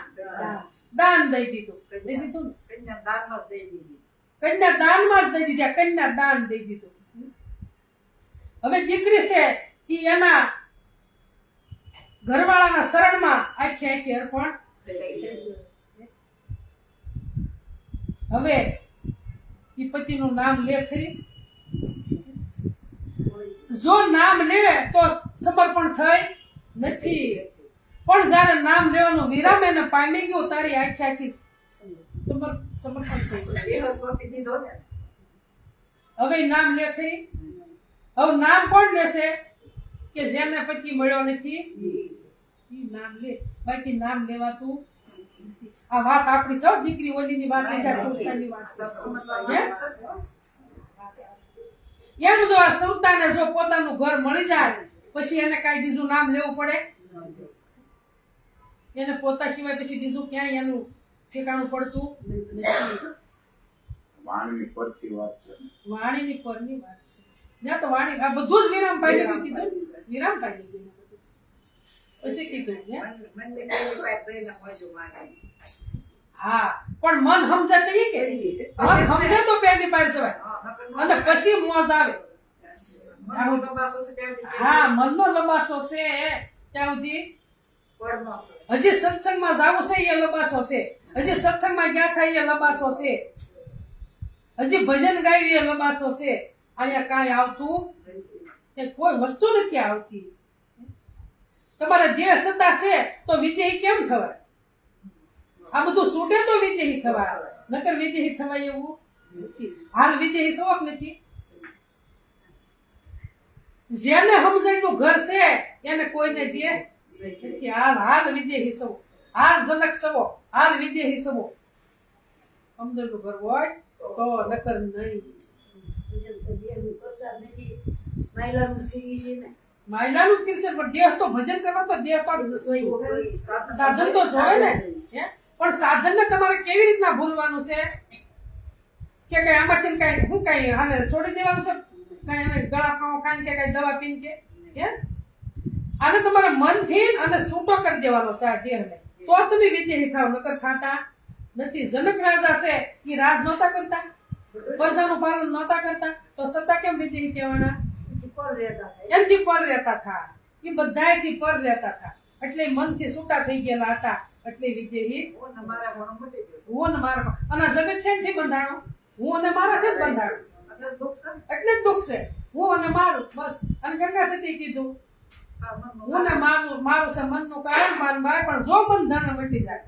દાન દઈ દીધું. દઈ દીધું ને? કન્યા દાનમાં જ દઈ દીધી. કન્યા દાનમાં જ દઈ દીધા. કન્યા દાન દઈ દીધું. હવે દીકરી છે એ એના ઘરવાળાના શરણમાં આખી આખી અર્પણ. હવે એ પતિનું નામ લે ખરી? જો નામ લે તો સમર્પણ થઈ નથી. પણ જયારે નામ લેવાનું વિરામ એને પામી ગયું તારી આખી આખી સમર્પણ થઈ ગયું. દેહ સોંપી દીધો ને. હવે નામ લે ખરી? હવે નામ કોણ લેશે? કે જેને પતિ મળ્યો નથી ઈ નામ લે. બાકી નામ લેવાતું નથી. આ વાત આપણી સૌ દીકરી ઓલીની વાત નહીં, આ સંસ્થાની વાત છે. એમ જો આ સંતાને જો પોતાનું ઘર મળી જાય પછી એને કાંઈ બીજું નામ લેવું પડે? એને પોતા સિવાય પછી બીજું ક્યાંય એનું ઠેકાણું પડતું નથી. વાણીની પરથી વાત છે. વાણીની પરની વાત છે. જ્યાં તો વાણી આ બધું જ વિરામ પાડી ગયું. કીધું વિરામ પાડી ગયું. પછી કીધું હે? મનને કઈ વાત જઈને મોજું મારે. હા, પણ મન સમજે તો ઈ કે મન સમજે તો પેલી પાર જવાય અને પછી મોજ આવે. મનનો લંબાસો છે ત્યાં સુધી હા, મનનો લંબાસો છે ત્યાં સુધી. પરનો. હજી સત્સંગમાં જાવું છે એ લબાસો છે. હજી સત્સંગમાં ગયા થાય એ લબાસો છે. હજી ભજન ગાયું એ લબાસો છે. અહીંયા કાંઈ આવતું કે કોઈ વસ્તુ નથી આવતી. તમારે દેહ સત્તા છે તો વિદેહી કેમ થવાય? આ બધું છૂટે તો વિદેહી થવાય, નકર વિદેહી થવાય એવું નથી. હાલ વિદેહી સવક નથી. જેને સમજણનું ઘર છે એને કોઈને દે નથી. હાલ વિદેહી સવો, હાલ જનક સવો, હાલ વિદેહી સવો. સમજણનું ઘર હોય તો નકર નહીં. માયલાનું જ કીર્તન, પણ દેહ તો ભજન કરવા તો દેહ તો સાધન તો જોવે ને. હે? પણ સાધનને તમારે કેવી રીતના ભૂલવાનું છે? કે કઈ આમાંથી કઈ હું કઈ આને છોડી દેવાનું છે? કઈ આને ગળા ખાવા ખાઈને કે કઈ દવા પીને કે હે? આને તમારે મનથી અને છૂટો કરી દેવાનો છે આ દેહને. તો તમે વિદેહી થાવ, નકર થાતા નથી. જનક રાજા છે એ રાજ નહોતા કરતા, પ્રજાનું પાલન નહોતા કરતા, તો સત્તા કેમ વિદેહી કહેવાના? એમથી પર રહેતા હતા. એ બધાયથી પર રહેતા હતા. એટલે મનથી છૂટા થઈ ગયેલા હતા. એટલે વિદેહી હું ને મારા મનો મટી ગયો. હું અને મારા. અને આ જગત છે નથી બંધાણું. હું અને મારા છે જ બંધાણું. એટલે દુઃખ છે ને. એટલે જ દુઃખ છે. હું અને મારું બસ. અને ગંગા સતી કીધું આ મનનું હું ને મારું છે મનનું કારણ માનવાય. પણ જો બંધારણ મટી જાય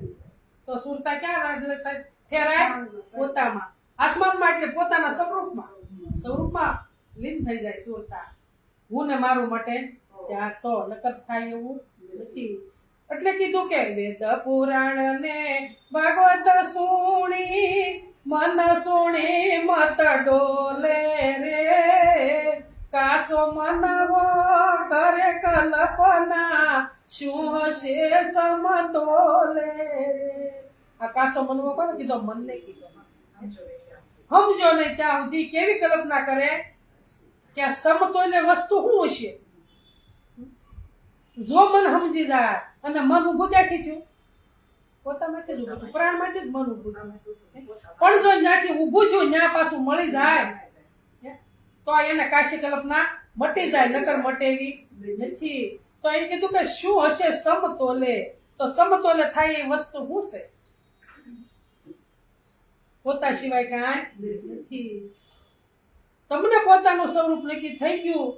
તો તો સુરતા ક્યાં ઠેરાય? પોતામાં. આસમાનમાં એટલે પોતાના સ્વરૂપમાં લીન થઈ જાય સુરતા. હું ને મારું મટે ત્યાં તો નકર થાય એવું નથી. એટલે કીધું કે વેદ પુરાણ ને ભાગવત સુણી મન સુણી મત ડોલે રે કાસો મનવો કરે કલ્પના શું હશે સમતોલે રે. આ કાસો મનવો કોને કીધો? મનને કીધો. સમજો નહીં ત્યાં સુધી કેવી કલ્પના કરે કે આ સમતોલે વસ્તુ શું હશે. જો મન સમજી જાય અને મન ઉભું ક્યાંથી થયું? પોતામાંથી જ ઉભું થયું, પ્રાણમાંથી જ મન ઉભું થયું. પણ જો જ્યાંથી ઉભું થયું ત્યાં પાછું મળી જાય તો એને કાશી કલ્પના મટી જાય, નકર મટે એવી નથી. તો એને કીધું કે શું હશે સમતોલે? તો સમતોલે થાય એ વસ્તુ શું છે? પોતા સિવાય કાંઈ નથી. તમને પોતાનું સ્વરૂપ નક્કી થઈ ગયું,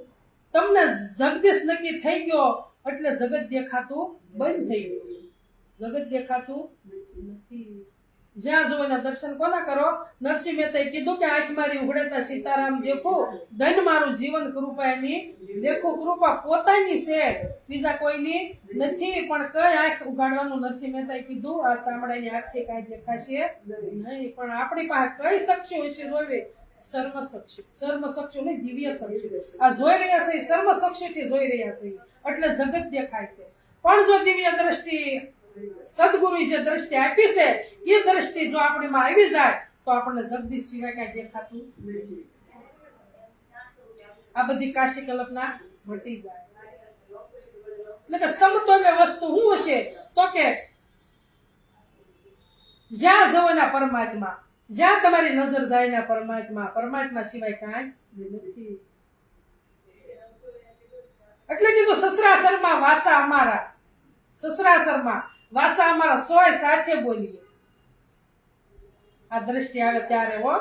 તમને જગદીશ નક્કી થઈ ગયો એટલે જગત દેખાતું બંધ થઈ ગયું. જગત દેખાતું નથી. જ્યાં જોવાના દર્શન કોના કરો? નરસિંહ મહેતાએ કીધું કે આંખ મારી ઉઘડેતા સીતારામ દેખો, ધન મારું જીવન કૃપાની દેખો. કૃપા પોતાની છે, બીજા કોઈની નથી. પણ કઈ આંખ ઉઘાડવાનું નરસિંહ મહેતાએ કીધું? આ સાંભળાની આંખથી કાંઈ દેખાશે નહીં. પણ આપણી પાસે કઈ શક્તિ હશે જોવે? સર્વશક્તિ ને દિવ્ય શક્તિ. આ જોઈ રહ્યા છે સર્વશક્તિથી જોઈ રહ્યા છે એટલે જગત દેખાય છે. પણ જો દિવ્ય દ્રષ્ટિ સદગુરુ જે દ્રષ્ટિ આપી છે એ દ્રષ્ટિ જો આપણીમાં આવી જાય તો આપણને જગદીશ સિવાય કઈ દેખાતું નથી. આ બધી કાશી કલ્પના મટી જાય. એટલે કે સમતોલે વસ્તુ શું હશે? તો કે જ્યાં જવાના પરમાત્મા, જ્યાં તમારી નજર જાય ના પરમાત્મા, પરમાત્મા સિવાય કાંઈ નથી. એટલે કીધું સસરાસરમાં વાસા અમારા, સસરાસરમાં વાસા અમારા સોય સાથે બોલીએ. આ દ્રષ્ટિ આવે ત્યારે હો,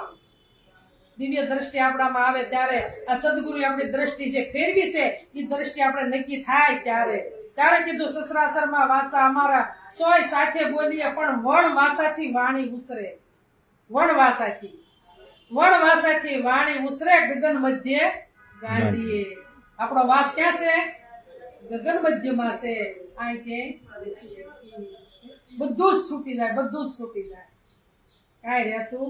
દિવ્ય દ્રષ્ટિ આપણામાં આવે ત્યારે, આ સદગુરુ આપણી દ્રષ્ટિ જે ફેરવી છે એ દ્રષ્ટિ આપણે નક્કી થાય ત્યારે કીધું સસરાસરમાં વાસા અમારા સોય સાથે બોલીએ. પણ વણ વાસાથી વાણી ઉસરે, વણવાસાથી વાણી ઉસરે ગગન મધ્ય ગાંધીએ. આપણો વાસ ક્યાં છે? ગગન મધ્યમાં છે. આ કે બધું જ છૂટી જાય, બધું જ છૂટી જાય, કાંઈ રહેતું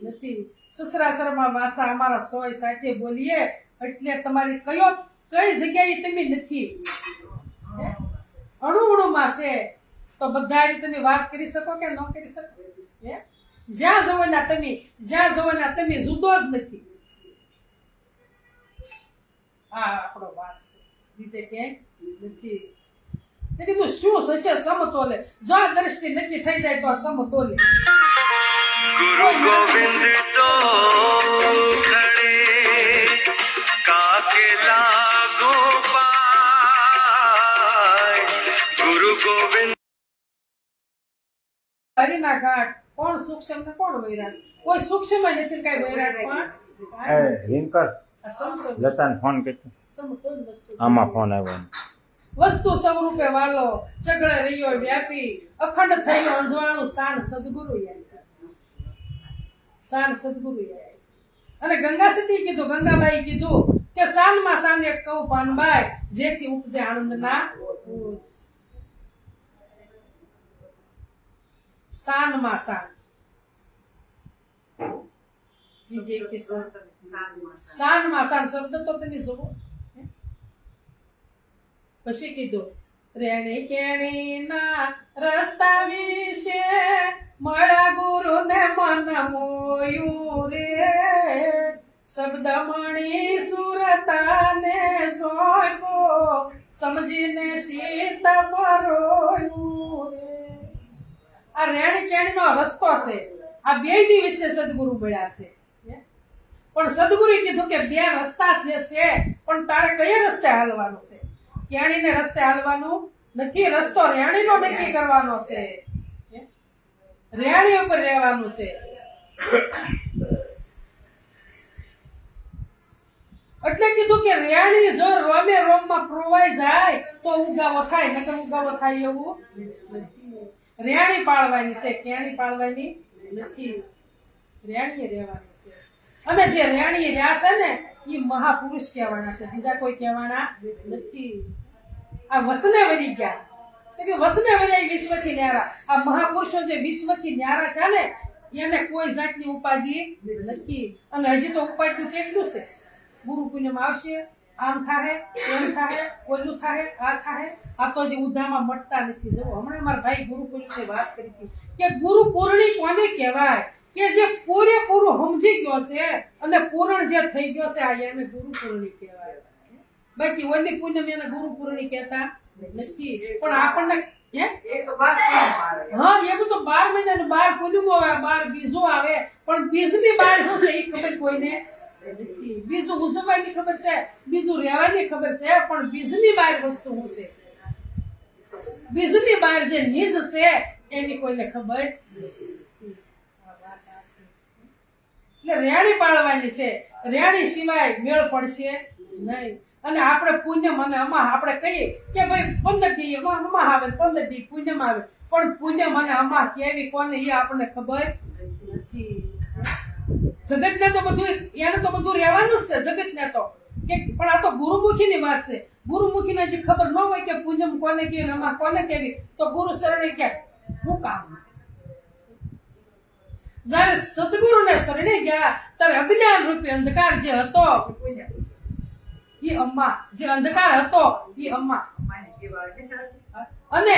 નથી. સસરાસરમાં વાસા અમારા સોય સાથે બોલીએ એટલે તમારી કઈ જગ્યાએ તમે નથી, અણુમાં છે. તો બધા તમે વાત કરી શકો કે ન કરી શકો? જ્યાં જવાના તમે જુદો જ નથી. આ આપણો વાસ છે, બીજે ક્યાંય નથી. કીધું શું થશે સમતોલે? જો આ દ્રષ્ટિ નક્કી થઈ જાય તો સમતોલે. गुरु गोविंद तो खड़े काके लागो पाए गुरु गोविंद હરિના ઘાટ કોણ સૂક્ષ્મ ને કોણ વૈરાટ? કોઈ સૂક્ષ્મ નથી, કઈ વૈરાટ પણ રિંકર આ સમતોલ લતાને ફોન કર્યો, સમતોલ વસ્તુ. આમાં ફોન આવ્યો. વસ્તુ સ્વરૂપે વાલો ચગળે રહ્યો વ્યાપી, અખંડ થયો અંજવાળું શાન સદગુરુ અને ગંગા સતી કીધું, ગંગાબાઈ કીધું કે શાનમાં શાન એક કહું પાનબાઈ, જેથી ઉપજે આનંદના શાનમાં શાન. બીજે કે શાનમાં શાન શબ્દ તો તમે જુઓ. પછી કીધું રેણી કેણી ના રસ્તા વિશે મળ્યા ગુરુ ને મન મોયું રે, શબ્દ મણી સુરતા ને સોયકો સમજીને સીત મરોયું રે. આ રેણી કેણી નો રસ્તો છે. આ બે વિશે સદગુરુ મળ્યા છે. પણ સદગુરુએ કીધું કે બે રસ્તા છે, પણ તારે કયા રસ્તે હાલવાનું છે? કેણીને રસ્તે હાલવાનું નથી, રસ્તો રેણીનો નક્કી કરવાનો છે, રેણી ઉપર રહેવાનું છે. એટલે કીધું કે રેણી જો રોમે રોમમાં પ્રોવાઈ જાય તો ઉગાવો થાય, નકર ઉગાવો થાય એવું નથી. રેણી પાળવાની છે, કેણી પાળવાની નથી. રેણીએ રહેવાનું છે. અને જે રેણી રહ્યા છે ને એ મહાપુરુષ કહેવાના છે, બીજા કોઈ કહેવાના નથી. આ વસને વળી ગયા એટલે કે વસને વળ્યા વિશ્વથી ન્યારા. આ મહાપુરુષો જે વિશ્વથી ન્યારા છે ને એને કોઈ જાતની ઉપાધિ નથી. અને હજી તો ઉપાધિ કેટલું છે. ગુરુ પૂનમ આવશે, આમ થાહે, એમ થાહે, ઓલું થાહે, આ થાહે. આ તો જે ઉધામાં મળતા નથી. જો હમણાં મારા ભાઈ ગુરુ પૂનમની વાત કરી હતી કે ગુરુ પૂર્ણી કોને કહેવાય કે જે પૂરેપૂરું સમજી ગયો છે અને પૂરણ જે થઈ ગયો છે આ એને ગુરુ પૂર્ણી કહેવાય. બાકી ઓલી પૂનમ એને ગુરુ પૂર્ણી કહેતા નથી. પણ આપણને હે એ તો બાદ આવે. હા એવું તો 12 મહિનાનું 12 પૂનમ આવે, 12 બીજો આવે, પણ બીજની 12 શું છે એ ખબર કોઈને નથી. બીજું ઉજવવાની ખબર છે, બીજું રહેવાની ખબર છે, પણ બીજની 12 વસ્તુ શું છે, બીજની 12 જે નિજ છે એની કોઈને ખબર નથી. એટલે રેણી પાળવાની છે. રેણી સિવાય મેળ પડશે નહીં. અને આપણે પુણ્યમ અને અમા આપણે કહીએ કે ભાઈ 15 દી અમા આવે, 15 દી પુણ્યમ આવે, પણ પુણ્યમ અને અમા કેવી કોને એ આપણને ખબર નથી. જગતને તો બધું એને તો બધું રહેવાનું જ છે જગતને તો કે, પણ આ તો ગુરુમુખીની વાત છે. ગુરુમુખીને જે ખબર ન હોય કે પુણ્યમ કોને કેવી અને અમા કોને કેવી, તો ગુરુ શરણે કે શું કામ. જયારે સદગુરુને શરણે ગયા ત્યારે અજ્ઞાન રૂપી અંધકાર જે હતો એ અમ્મા, જે અંધકાર હતો એ અમ્મા, અને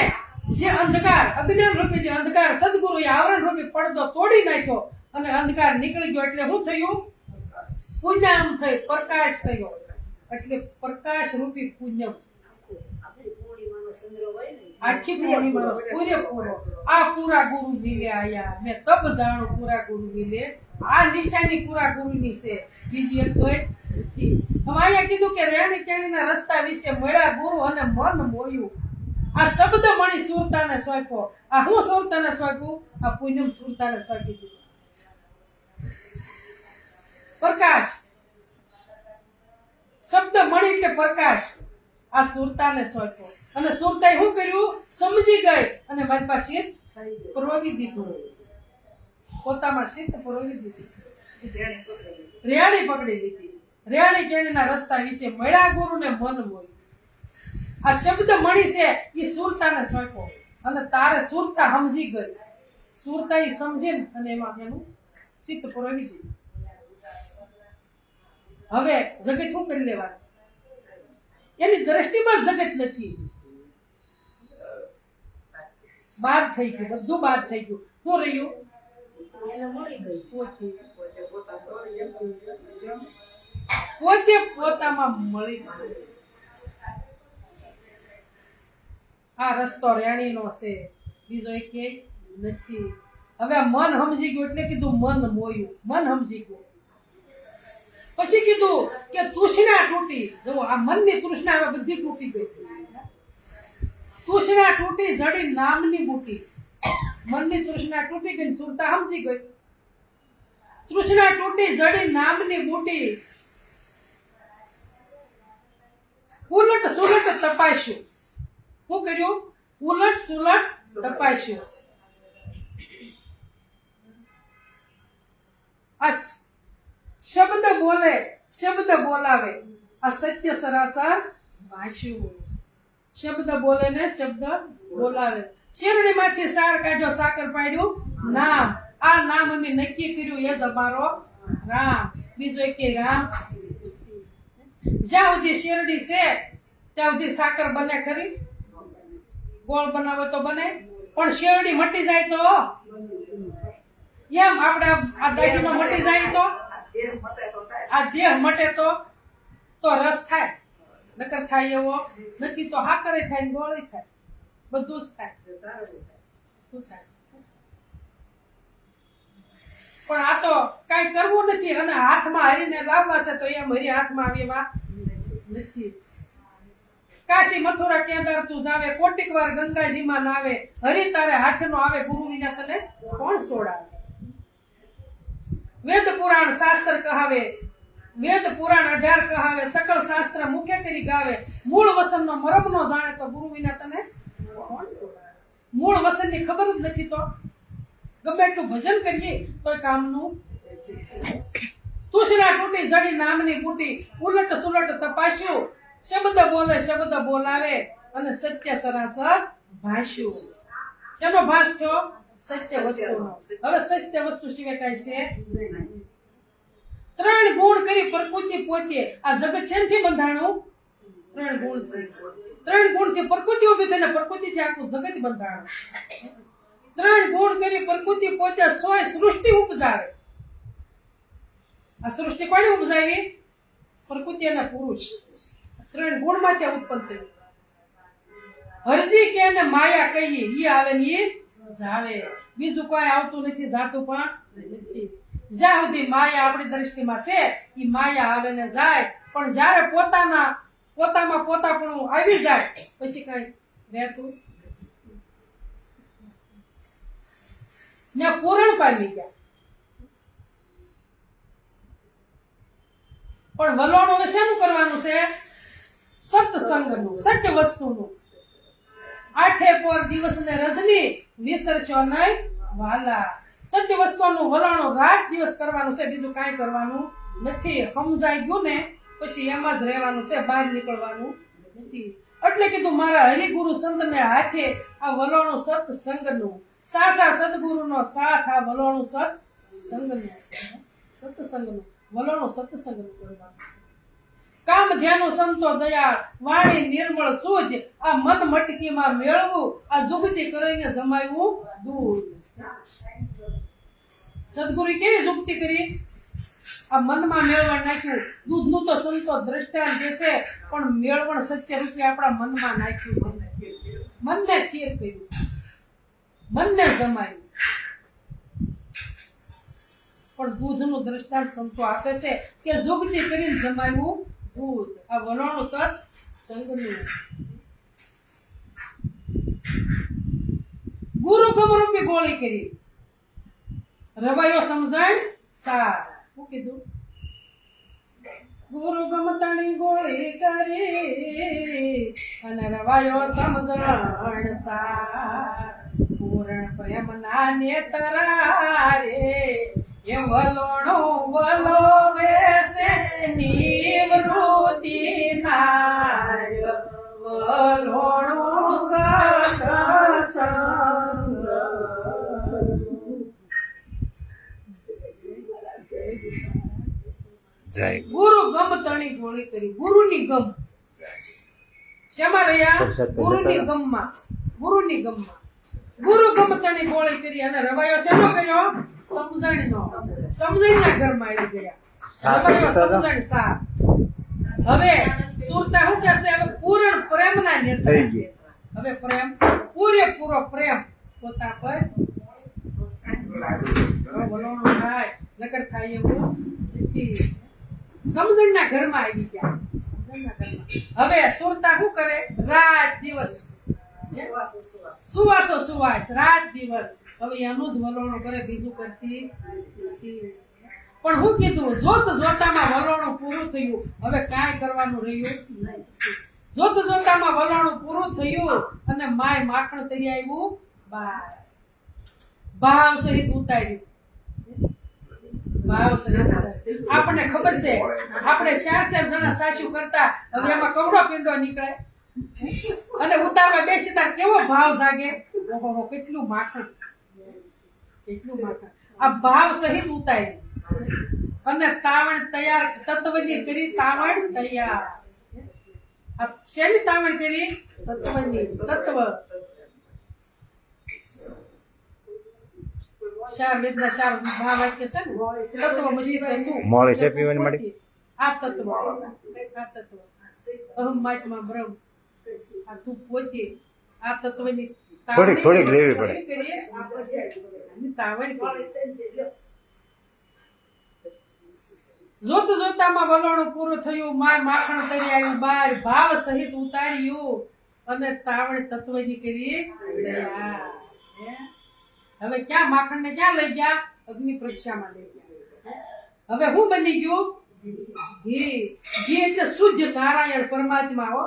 જે અંધકાર અજ્ઞાન રૂપી જે અંધકાર સદગુરુ એ આવરણ રૂપી પડદો તોડી નાખ્યો અને અંધકાર નીકળી ગયો. એટલે શું થયું? પુણ્યમ થઈ, પ્રકાશ થયો. એટલે પ્રકાશ રૂપી પુણ્યમ. આખી પૂર્ણિમાનો પૂરેપૂરો આ પૂરા ગુરુ મિલે આયા. મેં તબ જાણું પૂરા ગુરુ મિલે. આ નિશાની પૂરા ગુરુની છે, બીજી એક કોઈ નથી. હવે અહીંયા કીધું કે રેણી કેણીના રસ્તા વિશે મળ્યા ગુરુ અને મન મોયું. આ શબ્દ મણી સુરતાને સોંપ્યો. આ હું સુરતાને સોંપ્યું? આ પૂનમ સુરતાને સોંપી દીધું. પ્રકાશ શબ્દ મણી કે પ્રકાશ આ સુરતાને સોંપ્યો. અને સુરતાએ શું કર્યું? સમજી ગઈ અને મારી પાસે શીત પરોવી દીધું. પોતામાં શીત પરોવી દીધું. રેણી પકડી લીધી. રેણી કેણીના રસ્તા વિશે મળ્યા ગુરુને મન મોયું. આ શબ્દ મણી છે એ સુરતાને સોંપ્યો અને તારે સુરતા સમજી ગઈ. સુરતા એ સમજે ને અને એમાં એનું ચિત્ત પરોવી દીધું. હવે જગત શું કરી લેવાનું? એની દ્રષ્ટિમાં જગત નથી. બાદ થઈ ગયું, બધું બાદ થઈ ગયું. શું રહ્યું? પોતે પોતામાં મળી. આ રસ્તો રેણીનો છે, બીજો એક નથી. હવે મન સમજી ગયું એટલે કીધું મન મોયું. મન સમજી ગયું પછી કીધું કે તૃષ્ણા તૂટી. જો આ મનની તૃષ્ણા હવે બધી તૂટી ગઈ. તૃષ્ણા તૂટી જડી નામની બુટી. મનની તૃષ્ણા તૂટી ગઈ, સુરતા સમજી ગઈ. તૃષ્ણા તૂટી જડી નામની બુટી. ઉલટ સુલટ તપાસ્યું. શું કર્યું? ઉલટ સુલટ તપાસ્યું. આ શબ્દ બોલે, શબ્દ બોલાવે. આ સત્ય સરાસર ભાષ્યું. શબ્દ બોલે ને શબ્દ બોલાવે. શેરડીમાંથી સાર કાઢ્યો, સાકર પાડ્યું નામ. આ નામ અમે નક્કી કર્યું એ જ અમારો રામ. બીજો એક રામ. જ્યાં સુધી શેરડી છે ત્યાં સુધી સાકર બને ખરી? ગોળ બનાવો તો બને, પણ શેરડી મટી જાય તો એમ આપણે આ દાગીનો મટી જાય તો આ દેહ મટે તો રસ થાય. નકર થાય એવો નથી. તો હાકરે થાય ને ગોળી થાય, બધું જ થાય. પણ આ તો કઈ કરવું નથી અને હાથમાં હરીને લાવવા છે તો એમ હરી હાથમાં આવે એવા નથી. કાશી મથુરા કેદાર તું જાવે, કોટિક વાર ગંગાજીમાં નાવે. હરી તારે હાથનો આવે, ગુરુ વિના તને કોણ છોડાવે? વેદ પુરાણ શાસ્ત્ર કહાવે, વેદ પુરાણ 18 કહાવે. સકળ શાસ્ત્ર મુખે કરી ગાવે. મૂળ વસનનો મરમ નો જાણે તો ગુરુ વિના તને કોણ છોડાવે? મૂળ વસનની ખબર જ નથી તો ગમે એટલું ભજન કરીએ તોય કામનું. તુષરા તૂટી જડી નામની બુટી ઉલટ સુલટ તપાસ્યું શબ્દ બોલે શબ્દ બોલાવે અને સત્ય સરાસર ભાષ્યું. શેનો ભાષ થયો? સત્ય વસ્તુનો. હવે સત્ય વસ્તુ સિવાય કાંઈ છે નહીં. ત્રણ ગુણ કરી પ્રકૃતિ પોતે આ જગત છેનથી બંધાણું? ત્રણ ગુણ થી પ્રકૃતિ ઉભી થઈને પ્રકૃતિથી આખું જગત બંધાણું. ત્રણ ગુણ કરી પ્રકૃતિ પોતે સોય સૃષ્ટિ ઉપજાવે. આ સૃષ્ટિ કોણે ઉપજાવી? પ્રકૃતિ અને પુરુષ. ત્રણ ગુણ માં ત્યાં ઉત્પન્ન થયું. હરજી કે ને માયા કહીએ ઈ આવે ને ઈ જાવે. બીજું કોઈ આવતું નથી, જાતું પણ નથી. જ્યાં સુધી માયા આપણી દ્રષ્ટિમાં છે ઈ માયા આવે ને જાય, પણ જ્યારે પોતામાં પોતાપણું આવી જાય પછી કઈ રહેતું ને પૂરણ પામી ગયા. પણ વલોણ હવે શેનું કરવાનું છે? સત્સંગનું, સત્ય વસ્તુનું. આઠે પોર દિવસ ને રજની વિસરશો નહીં વાલા. સત્ય વસ્તુનું વલણો રાત દિવસ કરવાનું છે, બીજું કાંઈ કરવાનું નથી. સમજાઈ ગયું ને પછી એમાં જ રહેવાનું છે, બહાર નીકળવાનું નથી. એટલે કીધું મારા હરિગુરુ સંતને હાથે આ વલણું સત્સંગનું. સાસા સદગુરુનો સાથ આ વલણું સત્સંગનું. સત્સંગનું વલણું સત્સંગનું કરવાનું. કામ ધ્યાનું સંતો દયાળ વાણી નિર્મળ સૂજ આ મન મટકીમાં મેળવું આ જુગતી કરીને જમાવ્યું દૂધ. સદગુરુ કેવી જુગતી કરી? આ મનમાં મેળવણ નાખ્યું. દૂધનું તો સંતો દ્રષ્ટાંત દેશે, પણ મેળવણ સત્ય રૂપે આપણા મનમાં નાખ્યું છે. મનને સ્થિર કર્યું, મનને જમાયું. પણ દૂધનું દ્રષ્ટાંત સંતો આપે છે કે જુગતી કરીને જમાવ્યું દૂધ. આ વલણું સત્સંગનું. ગુરુ ગમરૂપી ગોળી કરી રવાયો સમજણ સાર. શું કીધું? ગુરુ ગમતણી ગોળી કરી અને રવાયો સમજણ સાર. પૂરણ પ્રેમ ના નેતરા રે એ વલોણું વલોવે છે નિવૃત્તિ નાય વલોણું સત્સંગ. જય ગુરુ ગમ તણી ગોળી કરી. ગુરુની ગમ શેમાં રહ્યા? ગુરુની ગમમાં. ગુરુની ગમમાં ગુરુ ગમ તણી ગોળી કરી અને રવાયો શેનો કર્યો? સમજણનો. સમજણના ઘરમાં આવી ગયા. રવાયો સમજણ સાર. હવે સુરતા શું કહેશે? હવે પૂર્ણ પ્રેમના નેતા. હવે પ્રેમ, પૂરેપૂરો પ્રેમ પોતા પર વલણું થાય નકર થાય એવું નથી. સમજણના ઘરમાં આવી ગયા. હવે સુરતા શું કરે? રાત દિવસ સુવાસો સુવાસ રાત દિવસ. હવે એનું જ વલણું કરે, બીજું કરતી નથી. પણ હું કીધું જોત જોતામાં વલણું પૂરું થયું. હવે કાંઈ કરવાનું રહ્યું નહીં. જોત જોતામાં વલણું પૂરું થયું અને માય માખણ તરી આવ્યું બહાર. ભાવ સહિત ઉતાર્યું. ભાવ સહિત ઉતાર્યું. આપણને ખબર છે આપણે 4 જણા સાસુ કરતા, હવે એમાં કવડો પીંડો નીકળે અને ઉતારમાં બેસીતા કેવો ભાવ જાગે. ઓહો કેટલું માખણ, કેટલું માખણ. આ ભાવ સહિત ઉતાર્યું અને તાવણ તૈયાર તત્વની કરી. તાવણ તૈયાર. આ શેની તાવણ કરી? તત્વની. તત્વ ચાર વેદના ચાર ભાવ વાક્ય છે ને. તત્વ મશીન મોળે છે પીવાની મળી. આ તત્વ, આ તત્વ અહમ માત્મા બ્રહ્મ. આ તું પોતે આ તત્વની થોડીક લેવી પડે. તાવણ કરી. જોત જોતામાં વલણું પૂરું થયું. માય માખણ તરી આવ્યું બહાર. ભાવ સહિત ઉતાર્યું અને તાવણ તત્વની કરી. હવે ક્યાં માખણ ને ક્યાં લઈ ગયા? અગ્નિ પરીક્ષામાં લઈ ગયા. હવે શું બની ગયું? ઘી. ઘી એટલે શુદ્ધ નારાયણ પરમાત્મા હો.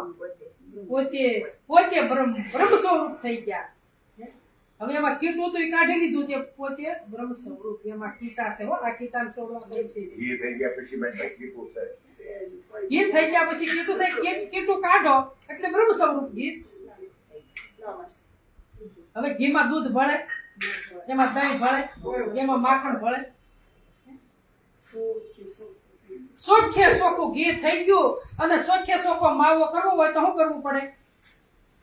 પોતે બ્રહ્મ સ્વરૂપ થઈ ગયા. હવે એમાં કીટું તો એ કાઢી લીધું તે પોતે બ્રહ્મ સ્વરૂપ એમાં કીટા છે હો આ કીટાને છોડવા દે છે એ થઈ ગયા પછી મેં કઈ કીધું છે ઘી થઈ ગયા પછી કીટું છે કીટું કાઢો એટલે બ્રહ્મ સ્વરૂપ ઘી હવે ઘીમાં દૂધ ભળે એમાં દહીં ભળે એમાં માખણ ભળે સોખે સોખું ઘી થઈ ગયું અને સોખે સોખો માવો કરવો હોય તો શું કરવું પડે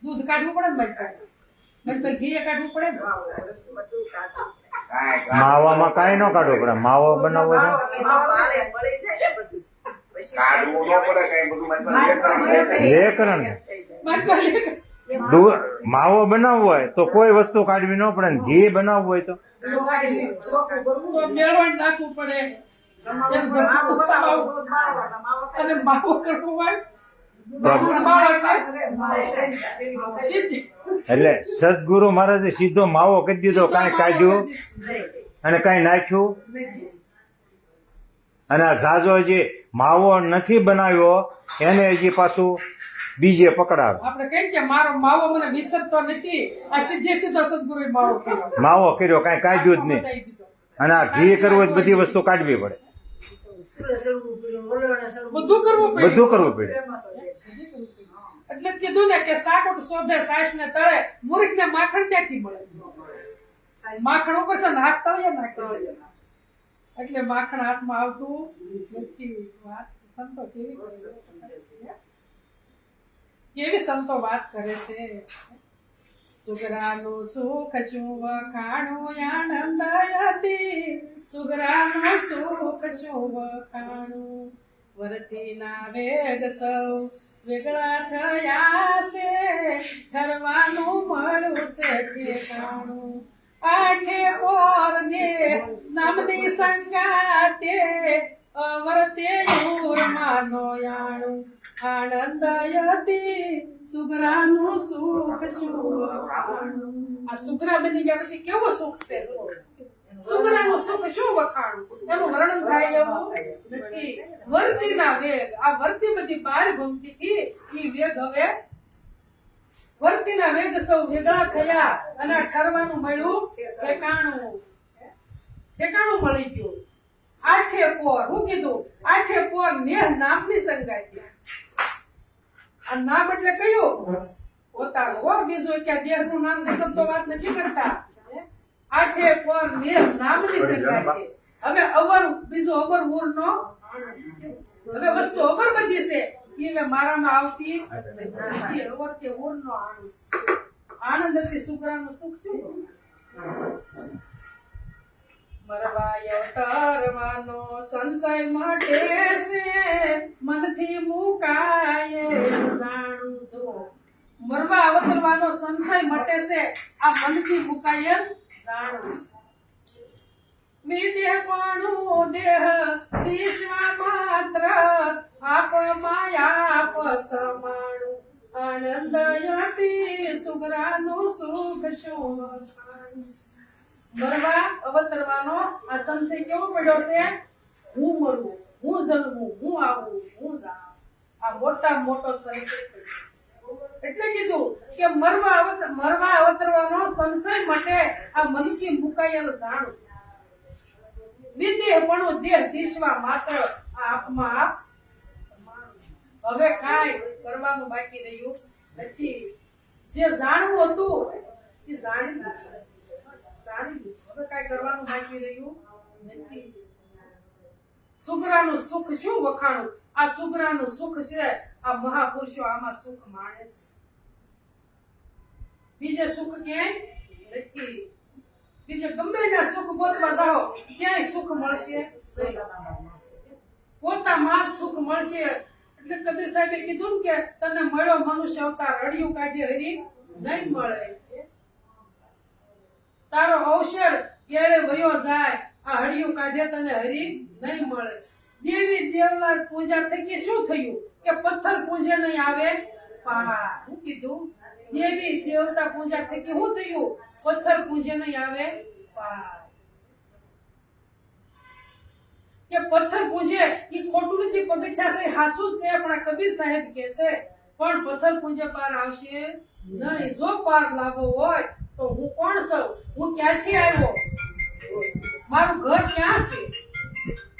દૂધ કાઢવું પડે ને ભાઈ ઘી કાઢવું પડે ને બધું કાઢો. માવામાં કાંઈ ન કાઢવો પડે માવો બનાવવો છે એમાં પાલે મળી જાય ને બધું. પછી કાઢવું ન પડે કઈ બધું મારી પાસે લેકરણ માવો બનાવવો હોય તો કોઈ વસ્તુ કાઢવી ન પડે ને ઘી બનાવવું હોય તો ચોખ્ખું કરવું. તો મેળવણ નાખવું પડે એમ પુષ્પા માવો અને માવો કરવો હોય માવો એટલે સીધી એટલે સદગુરુ મહારાજે સીધો માવો કરી દીધો કાંઈ કાઢ્યું અને કાંઈ નાખ્યું અને આ ઝાઝો જે માવો નથી બનાવ્યો એને હજી પાછું બીજે પકડાવે આપણે કહીએ કે મારો માવો મને વિસરતો નથી આ સીધે સીધો સદગુરુએ માવો કર્યો માવો કર્યો કાંઈ કાઢ્યું જ નહીં બતાવી દીધો. અને આ ઘી કરવું હોય તો બધી વસ્તુ કાઢવી પડે બધું કરવું પડે બધું કરવું પડે એટલે કીધું ને કે સાકોટ શોધે સાસ ને તળે મૂર્ખ ને માખણ ક્યાંથી મળે માખણ ઉપર છે ને હાથ તળિયે નાખે છે. એટલે માખણ હાથમાં આવતું નથી વાત સંતો કેવી કરે છે? કેવી સંતો વાત કરે છે સુગરાનું સુખ શું વખાણું આનંદ હતી સુગરાનું સુખ શું વખાણું વરતીના વેગ સૌ વેગળા થયા છે ઠરવાનું મળ્યું છે ઠેકાણું આઠે પોર ને નામની સંગાતે અવરતે માનો યાણું આનંદ હતી સુગરાનું સુખ શું વખાણું. આ સુગરા બની ગયા પછી કેવું સુખ છે સુગરાનું સુખ શું વખાણું એનું વર્ણન થાય એવું નથી. વર્તીના વેગ આ વર્તી બધી બાર ભમતી હતી ઈ વેગ હવે વર્તીના વેગ સૌ વેગળા થયા અને આ ઠરવાનું મળ્યું ઠેકાણું મળી ગયું. આઠે પોર હું કીધું આઠે પોર નેહ નામની સંગાતી. આ નામ એટલે કયું પોતાનું હો બીજું કે દેશનું નામ ને શબ્દો વાત નથી કરતા. આઠે પોર નેહ નામની સંગાતી. હવે અવર બીજું અવર મૂળ નો હવે વસ્તુ અવર બધી છે એ મેં મારામાં આવતી નથી. અવર કે મૂળ નો આનંદ થી સુગરાનું સુખ શું મરવાયો તરવાનો સંશય માટે છે મનથી મુકાય જાણું જો મરવા અવતરવાનો સંશય મટે છે આ મનથી મુકાય જાણું. વિદેહપણું દેહ વિશ્વા માત્ર આપ માયા પસમાણું આનંદ યતી સુગરાનું સુખ શું મરવા અવતરવાનો આ સંશય કેવો પડ્યો છે હું મરવું હું જન્મું હું આવું હું જાઉં આ મોટા મોટો સંશય એટલે કીધું કે મરવા અવતરવાનો સંશય માટે આ મનથી મુકાયેલ જાણું. વિદેહપણું દેહ દિશવા માત્ર આ આપમાં આપ હવે કાંઈ કરવાનું બાકી રહ્યું નથી. જે જાણવું હતું એ જાણી લીધું. હવે કાંઈ કરવાનું બાકી રહ્યું નથી. સુગરાનું સુખ શું વખાણું. આ સુગરાનું સુખ છે આ મહાપુરુષો આમાં સુખ માણે છે. બીજે સુખ ક્યાંય નથી. બીજે ગમે ના સુખ ગોતવા જાઓ ક્યાંય સુખ મળશે નહીં. પોતામાં સુખ મળશે. એટલે કબીર સાહેબે કીધું ને કે તને મળ્યો મનુષ્ય અવતાર રડિયું કાઢી હરી નહીં મળે. તારો અવસર કેળે વયો જાય આ હળિયું કાઢે તને હરી નહીં મળે. દેવી દેવલા પૂજા થકી શું થયું કે પથ્થર પૂજે નહીં આવે પાર. હું કીધું દેવી દેવતા પૂજા થકી શું થયું પથ્થર પૂજે નહીં આવે પાર. કે પથ્થર પૂજે એ ખોટું નથી પગથિયા છે હાસુ છે પણ આ કબીર સાહેબ કે છે પણ પથ્થર પૂજે પાર આવશે નહીં. જો પાર લાવવો હોય તો હું કોણ છું, હું ક્યાંથી આવ્યો, મારું ઘર ક્યાં છે,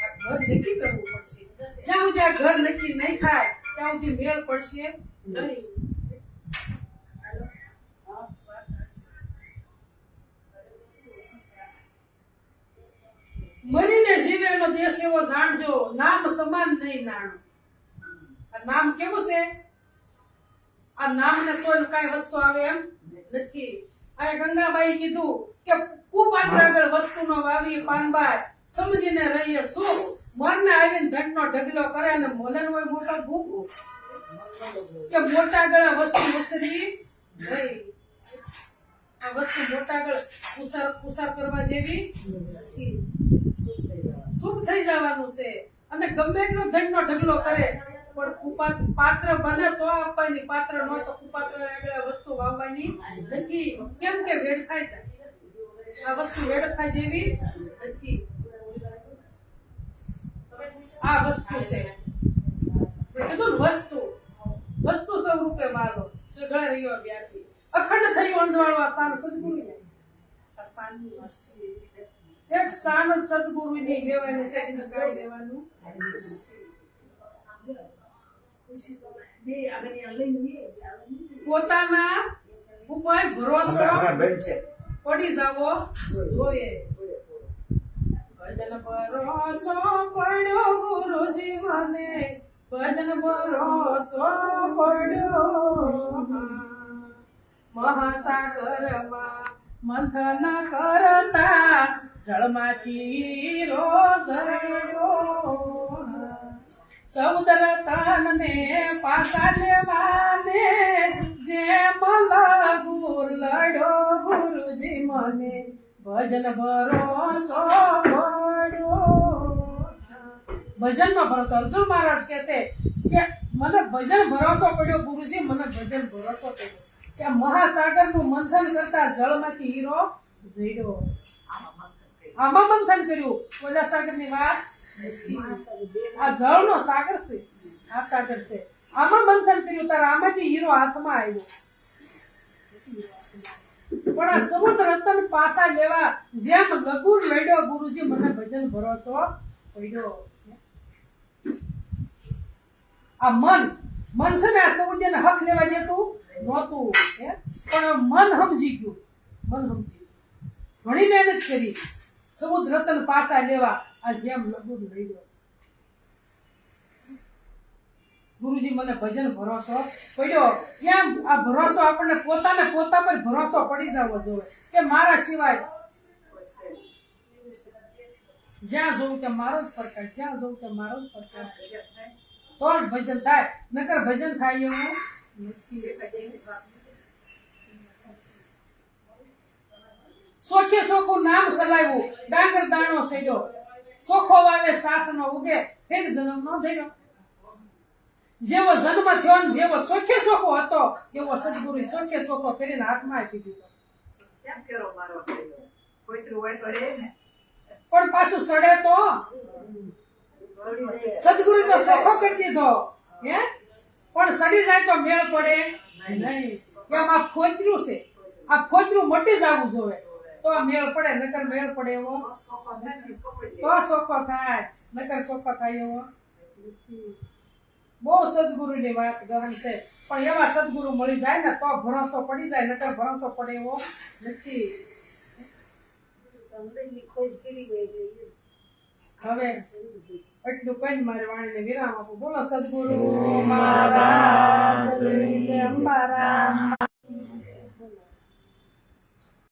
આ ઘર નક્કી કરવું પડશે. જ્યાં સુધી આ ઘર નક્કી નહીં થાય ત્યાં સુધી મેળ પડશે નહીં. મરીને જીવેલો દેશ એવો જાણજો, નામ સમાન નહીં નાણું. આ નામ કેવું છે? આ નામને કોઈ કઈ વસ્તુ આવે એમ નથી. આ ગંગાબાઈ કીધું કે કુપાત્ર આગળ વસ્તુ નો વાવી પાનબાઈ, સમજીને રહીએ શું, મરને આવીને ધનનો ઢગલો કરે અને મોલન હોય મોટો ભૂખું, કે મોટા ગળા વસ્તુ ઉછરવી નહીં. આ વસ્તુ મોટા ગળ ઉસાર કરવા જેવી નથી. શુભ થઈ જવાનું છે. અને ગમે એટલો ધનનો ઢગલો કરે પણ પાત્ર બને તો આપવાની, પાત્ર ન હોય તો કુપાત્ર આગળ વસ્તુ વાવવાની નથી. કેમ કે વેડફાઈ જાય. આ વસ્તુ વેડફાઈ જેવી નથી. આ વસ્તુ છે. કીધું ને વસ્તુ સ્વરૂપે મારો સગળે રહ્યો વ્યાપી, અખંડ થયું અંજવાળો. આ સ્થાન સદગુરુ આ સ્થાનની એક સ્થાન જ સદગુરુની લેવાની છે. બીજું કઈ લેવાનું પોતાના ઉપર ભરોસો પડી જાવો જોઈએ. ભજન ભરોસો પડ્યો ગુરુજી મને, ભજન ભરોસો પડ્યો મહાસાગરમાં મંથન કરતા જળમાંથી રોજડ્યો. સૌદર તનને પાસા લેવાને જેમ લગુર લડ્યો ગુરુજી મને, ભજન ભરોસો પડ્યો. ભજનનો ભરોસો. અર્જુન મહારાજ કહે છે કે મને ભજન ભરોસો પડ્યો ગુરુજી, મને ભજન ભરોસો પડ્યો કે મહાસાગરનું મંથન કરતા જળમાંથી હીરો જડ્યો. આમાં મંથન કર્યું, ઓલા સાગરની વાત. આ જળનો સાગર છે, આ સાગર છે. આમાં મંથન કર્યું તારા આમાંથી હીરો હાથમાં આવ્યો. પણ આ સમુદ્ર રતન પાસા લેવા જેમ લગુર લડ્યો ગુરુજી, મને ભજન ભરોસો પડ્યો. આ મન છે ને, આ સમુદ્રને હક લેવા દેતું નહોતું, પણ મન સમજી ગયું. ઘણી મહેનત કરી સમુદ્ર રતન પાસા લેવા, આ જેમ લગુર લડ્યો. ગુરુજી મને ભજન ભરોસો પડ્યો. કેમ? આ ભરોસો આપણને પોતા પર ભરોસો પડી જવો જોઈએ કે મારા સિવાય જ્યાં જોઉં ત્યાં મારો જ પ્રકાશ, જ્યાં જોઉં ત્યાં મારો જ પ્રકાશ, તો જ ભજન થાય. નકર ભજન થાય એવું નથી. સોખે સોખું નામ સલાવ્યું, ડાંગર દાણો સડ્યો, સોખો વાવે સાસ નો ઉગે, ફેર જન્મ નો ધર્યો. જેવો જન્મ થયો ને જેવો સોખે સોખો હતો એવો સદગુરુ સોખે સોખો કરીને હાથમાં આપી દીધો. કેમ કેરો મારો કોઈતરું હોય તો રે ને, પણ પાછું સડે તો સદગુરુ તો સોખો કરી દીધો, પણ સડી જાય તો મેળ પડે નહીં. એમ આ ફોતર્યું છે, આ ફોતરું મટી જવું જોઈએ તો આ મેળ પડે. નકર મેળ પડે એવો તો સોખો થાય, નકર સોખો થાય એવો. બહુ સદગુરુની વાત ગહન છે, પણ એવા સદગુરુ મળી જાય ને તો ભરોસો પડી જાય, નકર ભરોસો પડે એવો નથી. હવે એટલું કઈ મારી વાણીને વિરામ આપું. બોલો સદગુરુ મહારાજ જય અંબારામ.